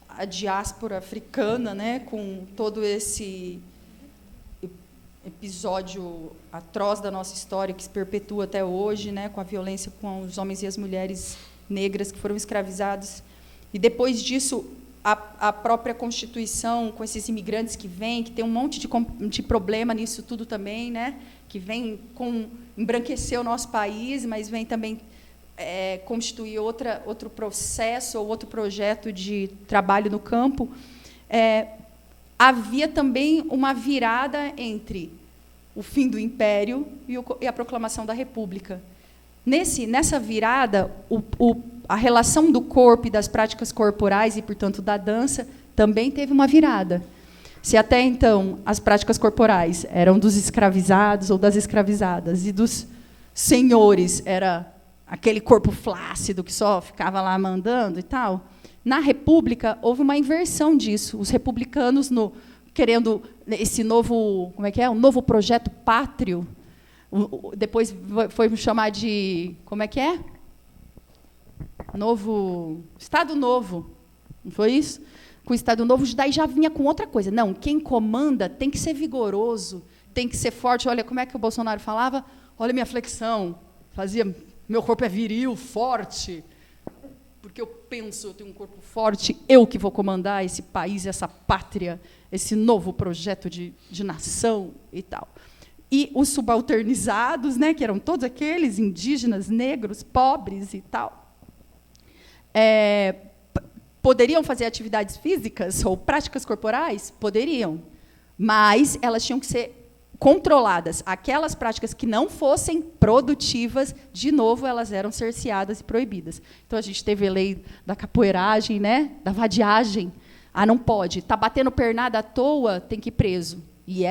[SPEAKER 3] a diáspora africana, né, com todo esse episódio atroz da nossa história que se perpetua até hoje, né, com a violência com os homens e as mulheres negras que foram escravizados. E depois disso, a própria Constituição, com esses imigrantes que vêm, que tem um monte de problema nisso tudo também, né, que vem embranquecer o nosso país, mas vem também constituir outro processo ou outro projeto de trabalho no campo. Havia também uma virada entre o fim do Império e a proclamação da República. Nessa virada, a relação do corpo e das práticas corporais, e, portanto, da dança, também teve uma virada. Se até então as práticas corporais eram dos escravizados ou das escravizadas, e dos senhores era aquele corpo flácido que só ficava lá mandando e tal, na República houve uma inversão disso. Os republicanos, querendo esse novo, um novo projeto pátrio, depois foi chamar de, Estado Novo, não foi isso? Com o Estado Novo, daí já vinha com outra coisa. Não, quem comanda tem que ser vigoroso, tem que ser forte. Olha, como é que o Bolsonaro falava? Olha minha flexão, meu corpo é viril, forte, porque eu tenho um corpo forte, eu que vou comandar esse país, essa pátria, esse novo projeto de nação e tal. E os subalternizados, né, que eram todos aqueles indígenas, negros, pobres e tal, poderiam fazer atividades físicas ou práticas corporais? Poderiam, mas elas tinham que ser controladas. Aquelas práticas que não fossem produtivas, de novo, elas eram cerceadas e proibidas. Então, a gente teve a lei da capoeiragem, né, da vadiagem. Não pode. Está batendo pernada à toa, tem que ir preso. E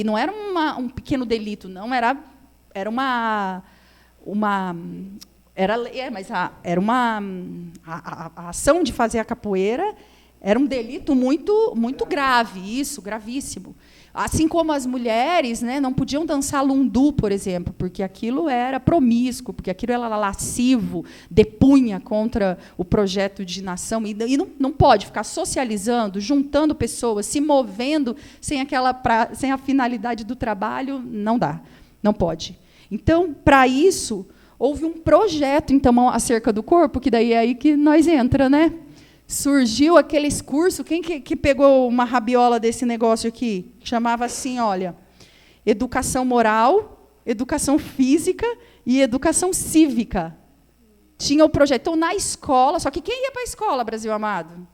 [SPEAKER 3] não era um pequeno delito, não, era uma a ação de fazer a capoeira era um delito muito, muito grave, isso, gravíssimo. Assim como as mulheres, né, não podiam dançar lundu, por exemplo, porque aquilo era promíscuo, porque aquilo era lascivo, depunha contra o projeto de nação. E não pode ficar socializando, juntando pessoas, se movendo sem a finalidade do trabalho, não dá, não pode. Então, para isso, houve um projeto então, acerca do corpo, que daí é aí que nós entra, né? Surgiu aqueles cursos, quem que pegou uma rabiola desse negócio aqui? Chamava assim, olha, educação moral, educação física e educação cívica. Tinha o projeto. Então, na escola, só que quem ia para a escola, Brasil amado?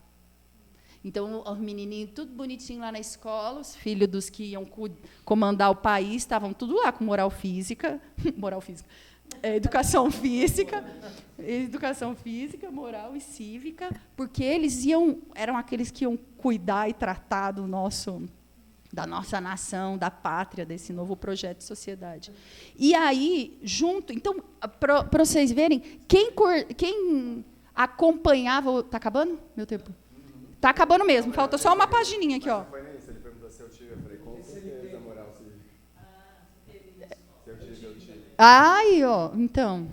[SPEAKER 3] Então, os menininhos, tudo bonitinho lá na escola, os filhos dos que iam comandar o país, estavam tudo lá com moral física, Educação física, moral e cívica, porque eles eram aqueles que iam cuidar e tratar da nossa nação, da pátria, desse novo projeto de sociedade. E aí, então, para vocês verem, quem acompanhava... Está acabando meu tempo? Está acabando mesmo, falta só uma pagininha aqui, ó.
[SPEAKER 1] Foi nisso, ele perguntou se eu tive, eu falei, com certeza, moral cívica. Se eu tive.
[SPEAKER 3] Ai, ó, então...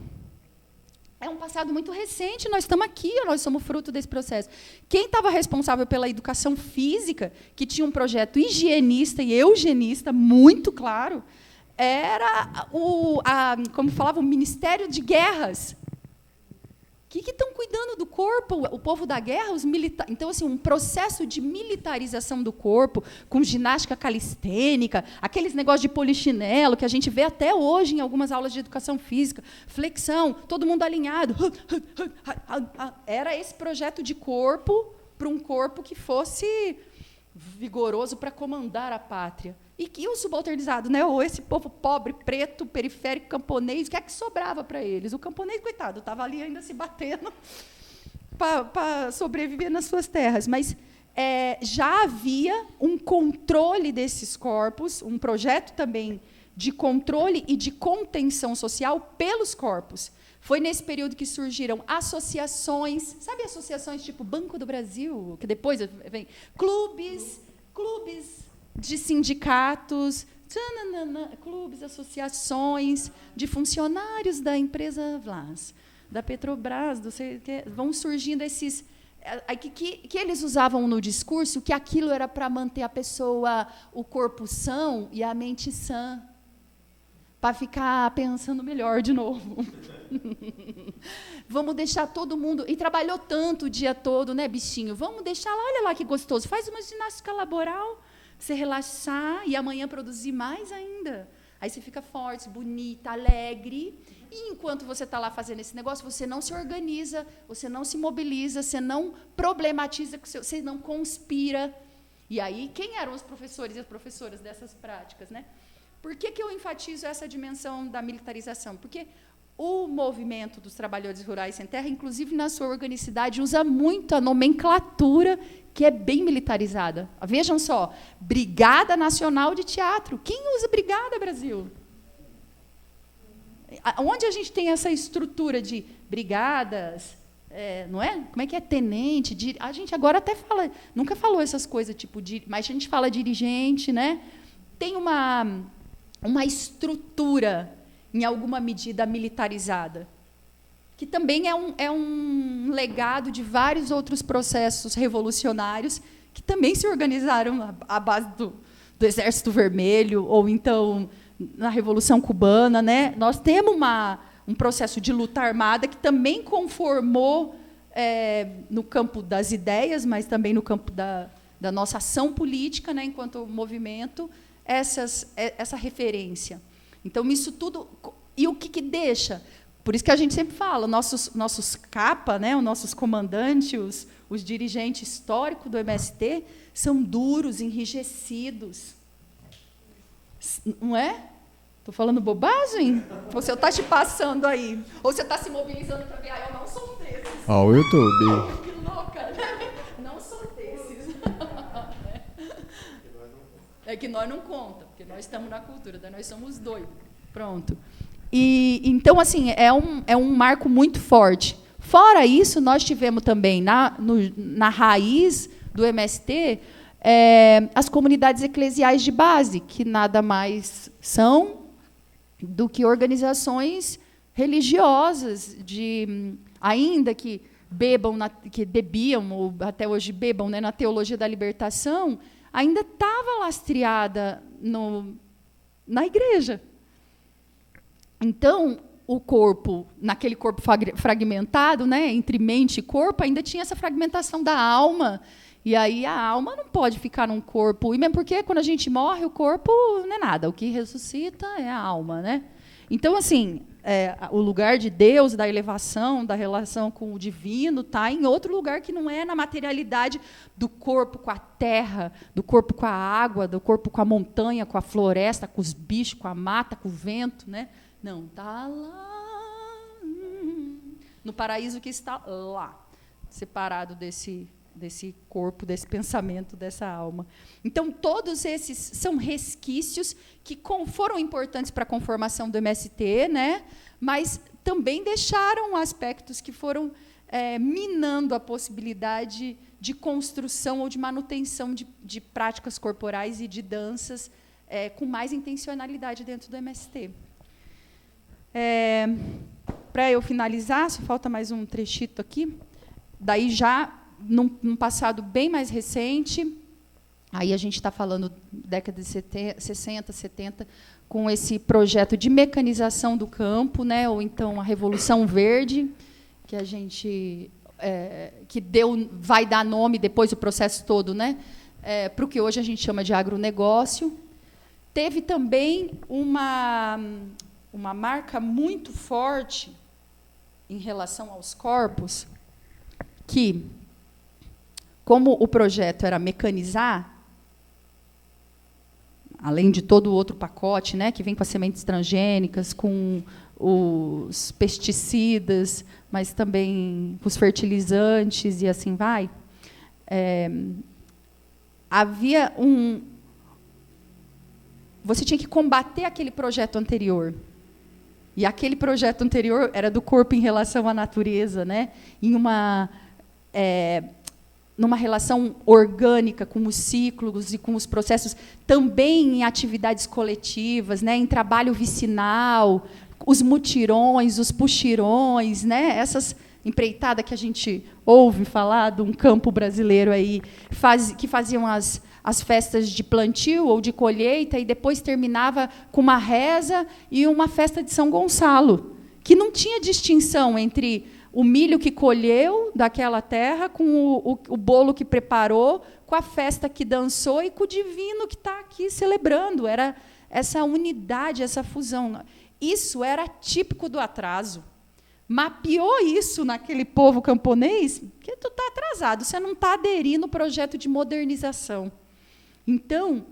[SPEAKER 3] É um passado muito recente, nós estamos aqui, nós somos fruto desse processo. Quem estava responsável pela educação física, que tinha um projeto higienista e eugenista muito claro, era como falava, o Ministério de Guerras. Que estão cuidando do corpo? O povo da guerra, os militares. Então, assim, um processo de militarização do corpo, com ginástica calistênica, aqueles negócios de polichinelo que a gente vê até hoje em algumas aulas de educação física, flexão, todo mundo alinhado. Era esse projeto de corpo para um corpo que fosse vigoroso para comandar a pátria. E o subalternizado, né? Ou esse povo pobre, preto, periférico, camponês, o que é que sobrava para eles? O camponês, coitado, estava ali ainda se batendo para sobreviver nas suas terras. Mas já havia um controle desses corpos, um projeto também de controle e de contenção social pelos corpos. Foi nesse período que surgiram associações, sabe associações tipo Banco do Brasil, que depois vem clubes de sindicatos, clubes, associações de funcionários da empresa Vlas, da Petrobras, vão surgindo esses... Que eles usavam no discurso que aquilo era para manter a pessoa, o corpo são e a mente sã, para ficar pensando melhor de novo. Vamos deixar todo mundo... E trabalhou tanto o dia todo, né, bichinho? Vamos deixar lá, olha lá que gostoso. Faz uma ginástica laboral, você relaxar e amanhã produzir mais ainda. Aí você fica forte, bonita, alegre. E enquanto você está lá fazendo esse negócio, você não se organiza, você não se mobiliza, você não problematiza, você não conspira. E aí, quem eram os professores e as professoras dessas práticas, né? Por que eu enfatizo essa dimensão da militarização? Porque o movimento dos trabalhadores rurais sem terra, inclusive na sua organicidade, usa muito a nomenclatura que é bem militarizada. Vejam só, Brigada Nacional de Teatro. Quem usa Brigada, Brasil? Onde a gente tem essa estrutura de brigadas, não é? Como é que é tenente? A gente agora até fala, nunca falou essas coisas, tipo, mas a gente fala dirigente, né? Tem uma estrutura, em alguma medida, militarizada, que também é um legado de vários outros processos revolucionários que também se organizaram à base do Exército Vermelho, ou então na Revolução Cubana, né? Nós temos um processo de luta armada que também conformou, no campo das ideias, mas também no campo da nossa ação política, né, enquanto movimento, essa referência. Então, isso tudo... E o que deixa? Por isso que a gente sempre fala, nossos capa, né, os nossos comandantes, os dirigentes históricos do MST, são duros, enrijecidos. Não é? Estou falando bobagem? Ou você está te passando aí? Ou você está se mobilizando para ver, eu não sou desses.
[SPEAKER 2] Ó, o YouTube.
[SPEAKER 3] Que louca, né? Não sou desses. É que nós não conta, porque nós estamos na cultura, nós somos doidos. Pronto. E então, assim, é um marco muito forte. Fora isso, nós tivemos também, na raiz do MST, as comunidades eclesiais de base, que nada mais são do que organizações religiosas, ainda que bebiam, ou até hoje bebam, né, na teologia da libertação, ainda estava lastreada na igreja. Então, o corpo, naquele corpo fragmentado, né, entre mente e corpo, ainda tinha essa fragmentação da alma. E aí a alma não pode ficar num corpo. E mesmo porque, quando a gente morre, o corpo não é nada. O que ressuscita é a alma, né? Então, assim, o lugar de Deus, da elevação, da relação com o divino, está em outro lugar que não é na materialidade do corpo com a terra, do corpo com a água, do corpo com a montanha, com a floresta, com os bichos, com a mata, com o vento, né? Não, está lá no paraíso que está lá, separado desse corpo, desse pensamento, dessa alma. Então, todos esses são resquícios que foram importantes para a conformação do MST, né? Mas também deixaram aspectos que foram minando a possibilidade de construção ou de manutenção de práticas corporais e de danças com mais intencionalidade dentro do MST. Para eu finalizar, só falta mais um trechito aqui. Daí, já num passado bem mais recente, aí a gente está falando década de 60, 70, com esse projeto de mecanização do campo, né, ou então a Revolução Verde, que a gente que vai dar nome depois o processo todo, né, para o que hoje a gente chama de agronegócio. Teve também uma marca muito forte em relação aos corpos, que, como o projeto era mecanizar, além de todo o outro pacote, né, que vem com as sementes transgênicas, com os pesticidas, mas também os fertilizantes e assim vai, havia você tinha que combater aquele projeto anterior. E aquele projeto anterior era do corpo em relação à natureza, né, em numa relação orgânica com os ciclos e com os processos, também em atividades coletivas, né, em trabalho vicinal, os mutirões, os puxirões, né, essas empreitadas que a gente ouve falar de um campo brasileiro aí, que faziam as festas de plantio ou de colheita e depois terminava com uma reza e uma festa de São Gonçalo, que não tinha distinção entre o milho que colheu daquela terra com o bolo que preparou, com a festa que dançou e com o divino que está aqui celebrando. Era essa unidade, essa fusão. Isso era típico do atraso. Mapeou isso naquele povo camponês, que tu está atrasado, você não está aderindo ao projeto de modernização. Então,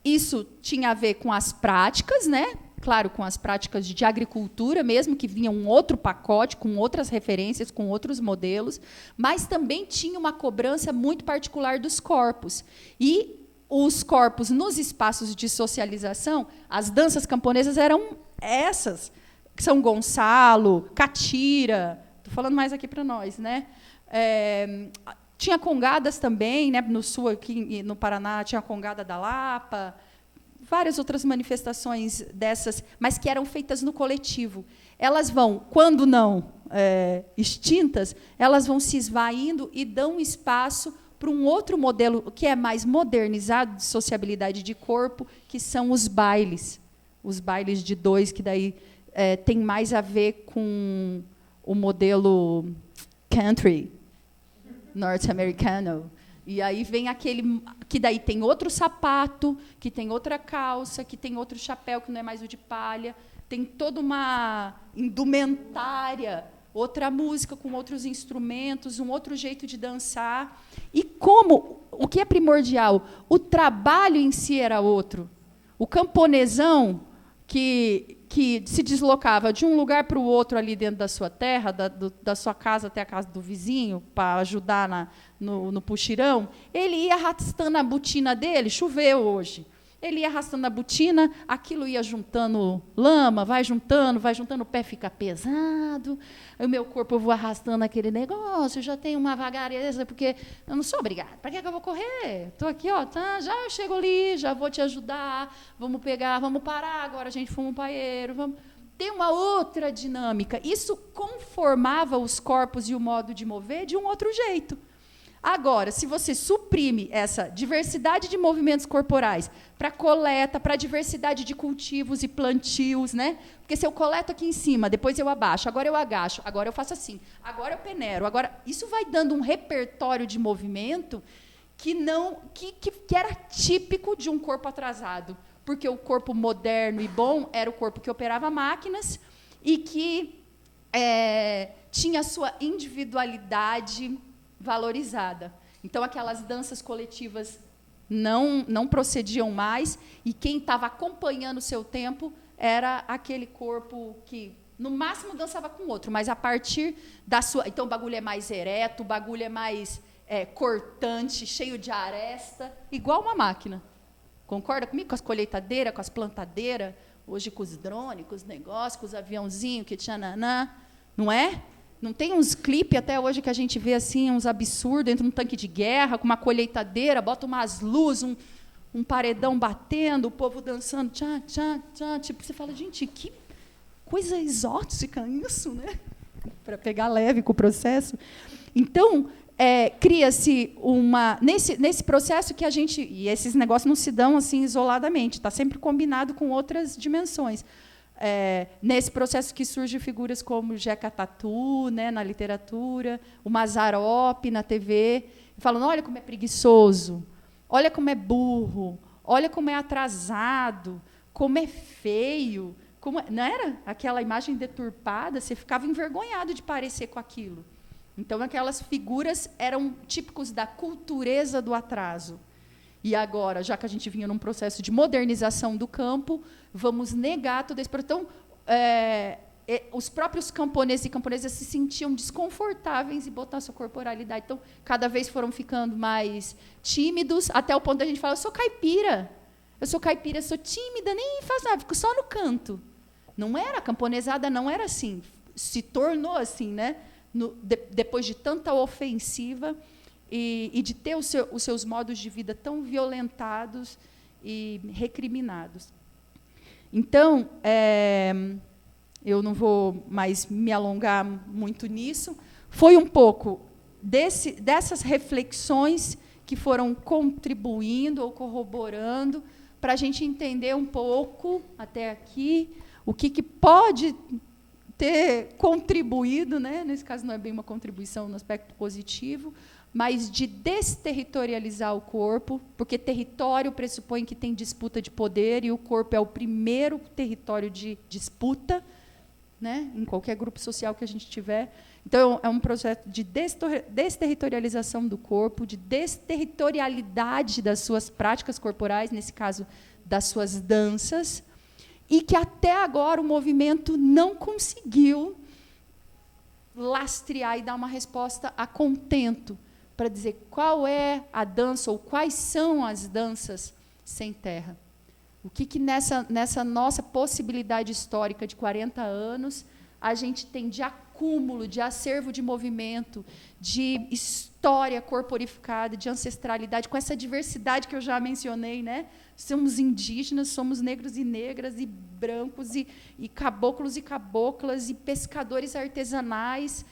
[SPEAKER 3] isso tinha a ver com as práticas, né? Claro, com as práticas de agricultura mesmo, que vinha um outro pacote, com outras referências, com outros modelos, mas também tinha uma cobrança muito particular dos corpos. E os corpos, nos espaços de socialização, as danças camponesas eram essas, São Gonçalo, Catira, estou falando mais aqui para nós, né? Tinha congadas também, né? No sul, aqui no Paraná, tinha a congada da Lapa, várias outras manifestações dessas, mas que eram feitas no coletivo. Elas vão, quando não extintas, elas vão se esvaindo e dão espaço para um outro modelo que é mais modernizado de sociabilidade de corpo, que são os bailes de dois, que daí tem mais a ver com o modelo country norte-americano. E aí vem aquele que daí tem outro sapato, que tem outra calça, que tem outro chapéu, que não é mais o de palha, tem toda uma indumentária, outra música com outros instrumentos, um outro jeito de dançar. E o que é primordial? O trabalho em si era outro. O camponesão que se deslocava de um lugar para o outro ali dentro da sua terra, da sua casa até a casa do vizinho, para ajudar no puxirão, ele ia arrastando a botina dele, choveu hoje. Ele ia arrastando a botina, aquilo ia juntando lama, vai juntando, o pé fica pesado, o meu corpo eu vou arrastando aquele negócio, eu já tenho uma vagareza, porque eu não sou obrigada. Para que eu vou correr? Estou aqui, ó, tá, já eu chego ali, já vou te ajudar, vamos pegar, vamos parar, agora a gente fuma um paeiro, vamos... Tem uma outra dinâmica. Isso conformava os corpos e o modo de mover de um outro jeito. Agora, se você suprime essa diversidade de movimentos corporais para coleta, para diversidade de cultivos e plantios, né? Porque se eu coleto aqui em cima, depois eu abaixo, agora eu agacho, agora eu faço assim, agora eu peneiro, agora isso vai dando um repertório de movimento que era típico de um corpo atrasado, porque o corpo moderno e bom era o corpo que operava máquinas e que tinha a sua individualidade valorizada. Então, aquelas danças coletivas não procediam mais, e quem estava acompanhando o seu tempo era aquele corpo que No máximo dançava com o outro, mas a partir da sua... Então o bagulho é mais ereto, o bagulho é mais cortante, cheio de aresta, igual uma máquina. Concorda comigo? Com as colheitadeiras, com as plantadeiras, hoje com os drones, com os negócios, com os aviãozinhos, que tchananã, não é? Não tem uns clipes até hoje que a gente vê assim, uns absurdos, dentro de um tanque de guerra, com uma colheitadeira, bota umas luzes, um paredão batendo, o povo dançando, tchá, tchá, tchá. Tipo, você fala, gente, que coisa exótica isso, né? Para pegar leve com o processo. Então, cria-se uma... Nesse processo que a gente... E esses negócios não se dão assim isoladamente, está sempre combinado com outras dimensões. Nesse processo que surgem figuras como Jeca Tatu, né, na literatura, o Mazzaropi na TV, falando, olha como é preguiçoso, olha como é burro, olha como é atrasado, como é feio. Não era aquela imagem deturpada? Você ficava envergonhado de parecer com aquilo. Então, aquelas figuras eram típicos da cultureza do atraso. E agora, já que a gente vinha num processo de modernização do campo, vamos negar todo esse... Então, os próprios camponeses e camponesas se sentiam desconfortáveis em botar sua corporalidade. Então, cada vez foram ficando mais tímidos, até o ponto da gente falar, eu sou caipira, eu sou tímida, nem faço nada, fico só no canto. Não era, a camponesada não era assim, se tornou assim, né? Depois de tanta ofensiva e de ter os seus modos de vida tão violentados e recriminados. Então, eu não vou mais me alongar muito nisso. Foi um pouco dessas reflexões que foram contribuindo ou corroborando para a gente entender um pouco, até aqui, o que pode ter contribuído, né? Nesse caso não é bem uma contribuição no aspecto positivo, mas de desterritorializar o corpo, porque território pressupõe que tem disputa de poder, e o corpo é o primeiro território de disputa, né? Em qualquer grupo social que a gente tiver. Então, é um projeto de desterritorialização do corpo, de desterritorialidade das suas práticas corporais, nesse caso, das suas danças, e que, até agora, o movimento não conseguiu lastrear e dar uma resposta a contento, para dizer qual é a dança, ou quais são as danças sem terra. O que nessa nossa possibilidade histórica de 40 anos, a gente tem de acúmulo, de acervo de movimento, de história corporificada, de ancestralidade, com essa diversidade que eu já mencionei, né? Somos indígenas, somos negros e negras, e brancos, e caboclos e caboclas, e pescadores artesanais,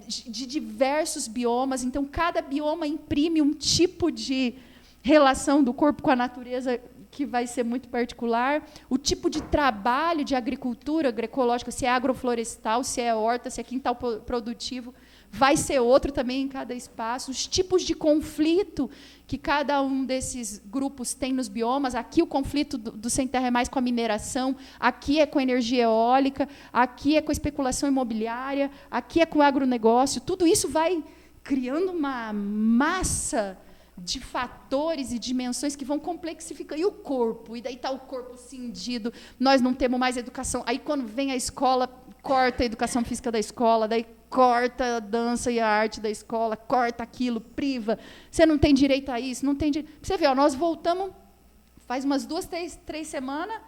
[SPEAKER 3] de diversos biomas. Então, cada bioma imprime um tipo de relação do corpo com a natureza que vai ser muito particular, o tipo de trabalho de agricultura agroecológica, se é agroflorestal, se é horta, se é quintal produtivo, vai ser outro também em cada espaço, os tipos de conflito que cada um desses grupos tem nos biomas. Aqui o conflito do sem terra é mais com a mineração, aqui é com a energia eólica, aqui é com a especulação imobiliária, aqui é com o agronegócio. Tudo isso vai criando uma massa de fatores e dimensões que vão complexificando. E o corpo? E daí está o corpo cindido, nós não temos mais educação. Aí, quando vem a escola, corta a educação física da escola, daí corta a dança e a arte da escola, corta aquilo, priva. Você não tem direito a isso, não tem direito. Você vê, nós voltamos, faz umas 2, 3 semanas,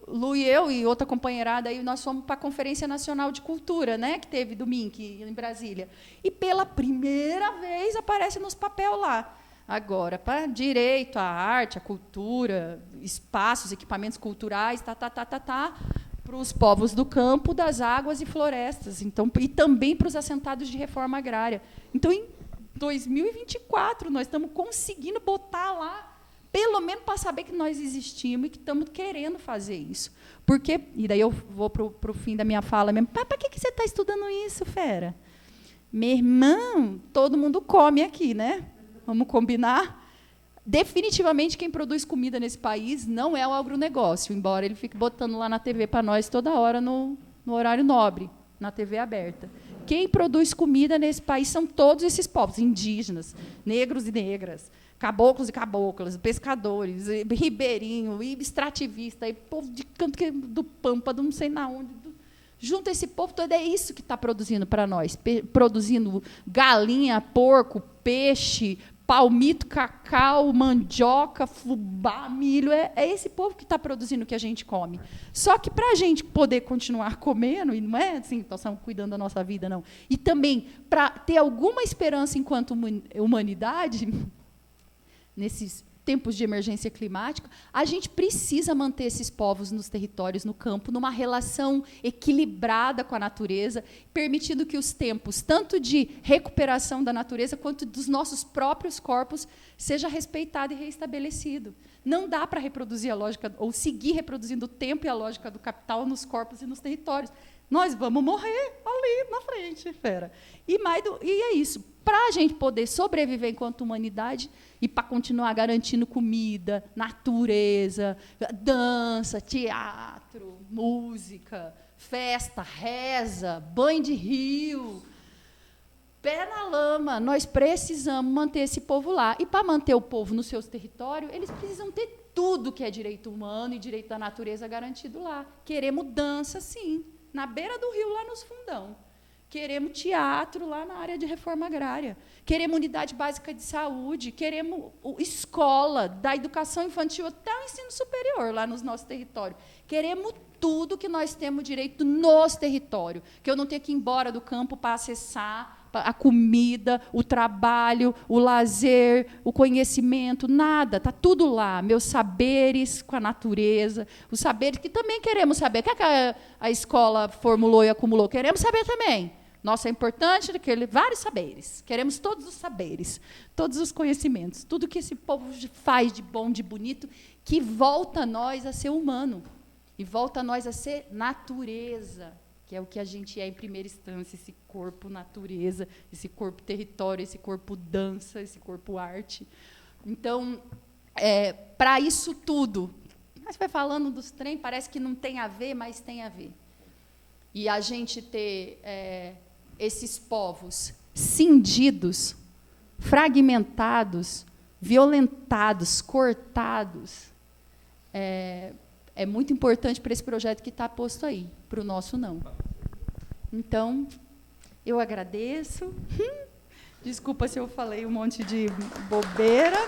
[SPEAKER 3] Lu e eu e outra companheirada, aí nós fomos para a Conferência Nacional de Cultura, né, que teve domingo em Brasília. E, pela primeira vez, aparece nos papéis lá. Agora, para direito à arte, à cultura, espaços, equipamentos culturais, para os povos do campo, das águas e florestas, então, e também para os assentados de reforma agrária. Então, em 2024, nós estamos conseguindo botar lá, pelo menos para saber que nós existimos e que estamos querendo fazer isso. Porque, e daí eu vou para o fim da minha fala mesmo, para que você está estudando isso, fera? Meu irmão, todo mundo come aqui, né? Vamos combinar? Definitivamente, quem produz comida nesse país não é o agronegócio, embora ele fique botando lá na TV para nós toda hora no horário nobre, na TV aberta. Quem produz comida nesse país são todos esses povos, indígenas, negros e negras, caboclos e caboclas, pescadores, ribeirinho, extrativista, povo de canto do Pampa, não sei na onde, Junta esse povo todo, é isso que está produzindo para nós. Produzindo galinha, porco, peixe, palmito, cacau, mandioca, fubá, milho. É esse povo que está produzindo o que a gente come. Só que, para a gente poder continuar comendo, e não é assim, nós estamos cuidando da nossa vida, não. E também, para ter alguma esperança enquanto humanidade, nesses tempos de emergência climática, a gente precisa manter esses povos nos territórios, no campo, numa relação equilibrada com a natureza, permitindo que os tempos, tanto de recuperação da natureza, quanto dos nossos próprios corpos, seja respeitado e reestabelecido. Não dá para reproduzir a lógica, ou seguir reproduzindo o tempo e a lógica do capital nos corpos e nos territórios. Nós vamos morrer ali na frente, fera. E é isso. Para a gente poder sobreviver enquanto humanidade e para continuar garantindo comida, natureza, dança, teatro, música, festa, reza, banho de rio, pé na lama, nós precisamos manter esse povo lá. E para manter o povo nos seus territórios, eles precisam ter tudo que é direito humano e direito da natureza garantido lá. Queremos dança, sim, na beira do rio, lá nos fundão. Queremos teatro lá na área de reforma agrária. Queremos unidade básica de saúde. Queremos escola, da educação infantil até o ensino superior lá nos nossos territórios. Queremos tudo que nós temos direito nos territórios. Que eu não tenha que ir embora do campo para acessar a comida, o trabalho, o lazer, o conhecimento, nada. Está tudo lá. Meus saberes com a natureza, os saberes que também queremos saber. O que a escola formulou e acumulou? Queremos saber também. Nossa, é importante vários saberes. Queremos todos os saberes, todos os conhecimentos, tudo que esse povo faz de bom, de bonito, que volta a nós a ser humano e volta a nós a ser natureza, que é o que a gente é em primeira instância, esse corpo natureza, esse corpo território, esse corpo dança, esse corpo arte. Então, para isso tudo, mas vai falando dos trem, parece que não tem a ver, mas tem a ver. E a gente ter esses povos cindidos, fragmentados, violentados, cortados, é muito importante para esse projeto que está posto aí, para o nosso não. Então, eu agradeço. Desculpa se eu falei um monte de bobeira.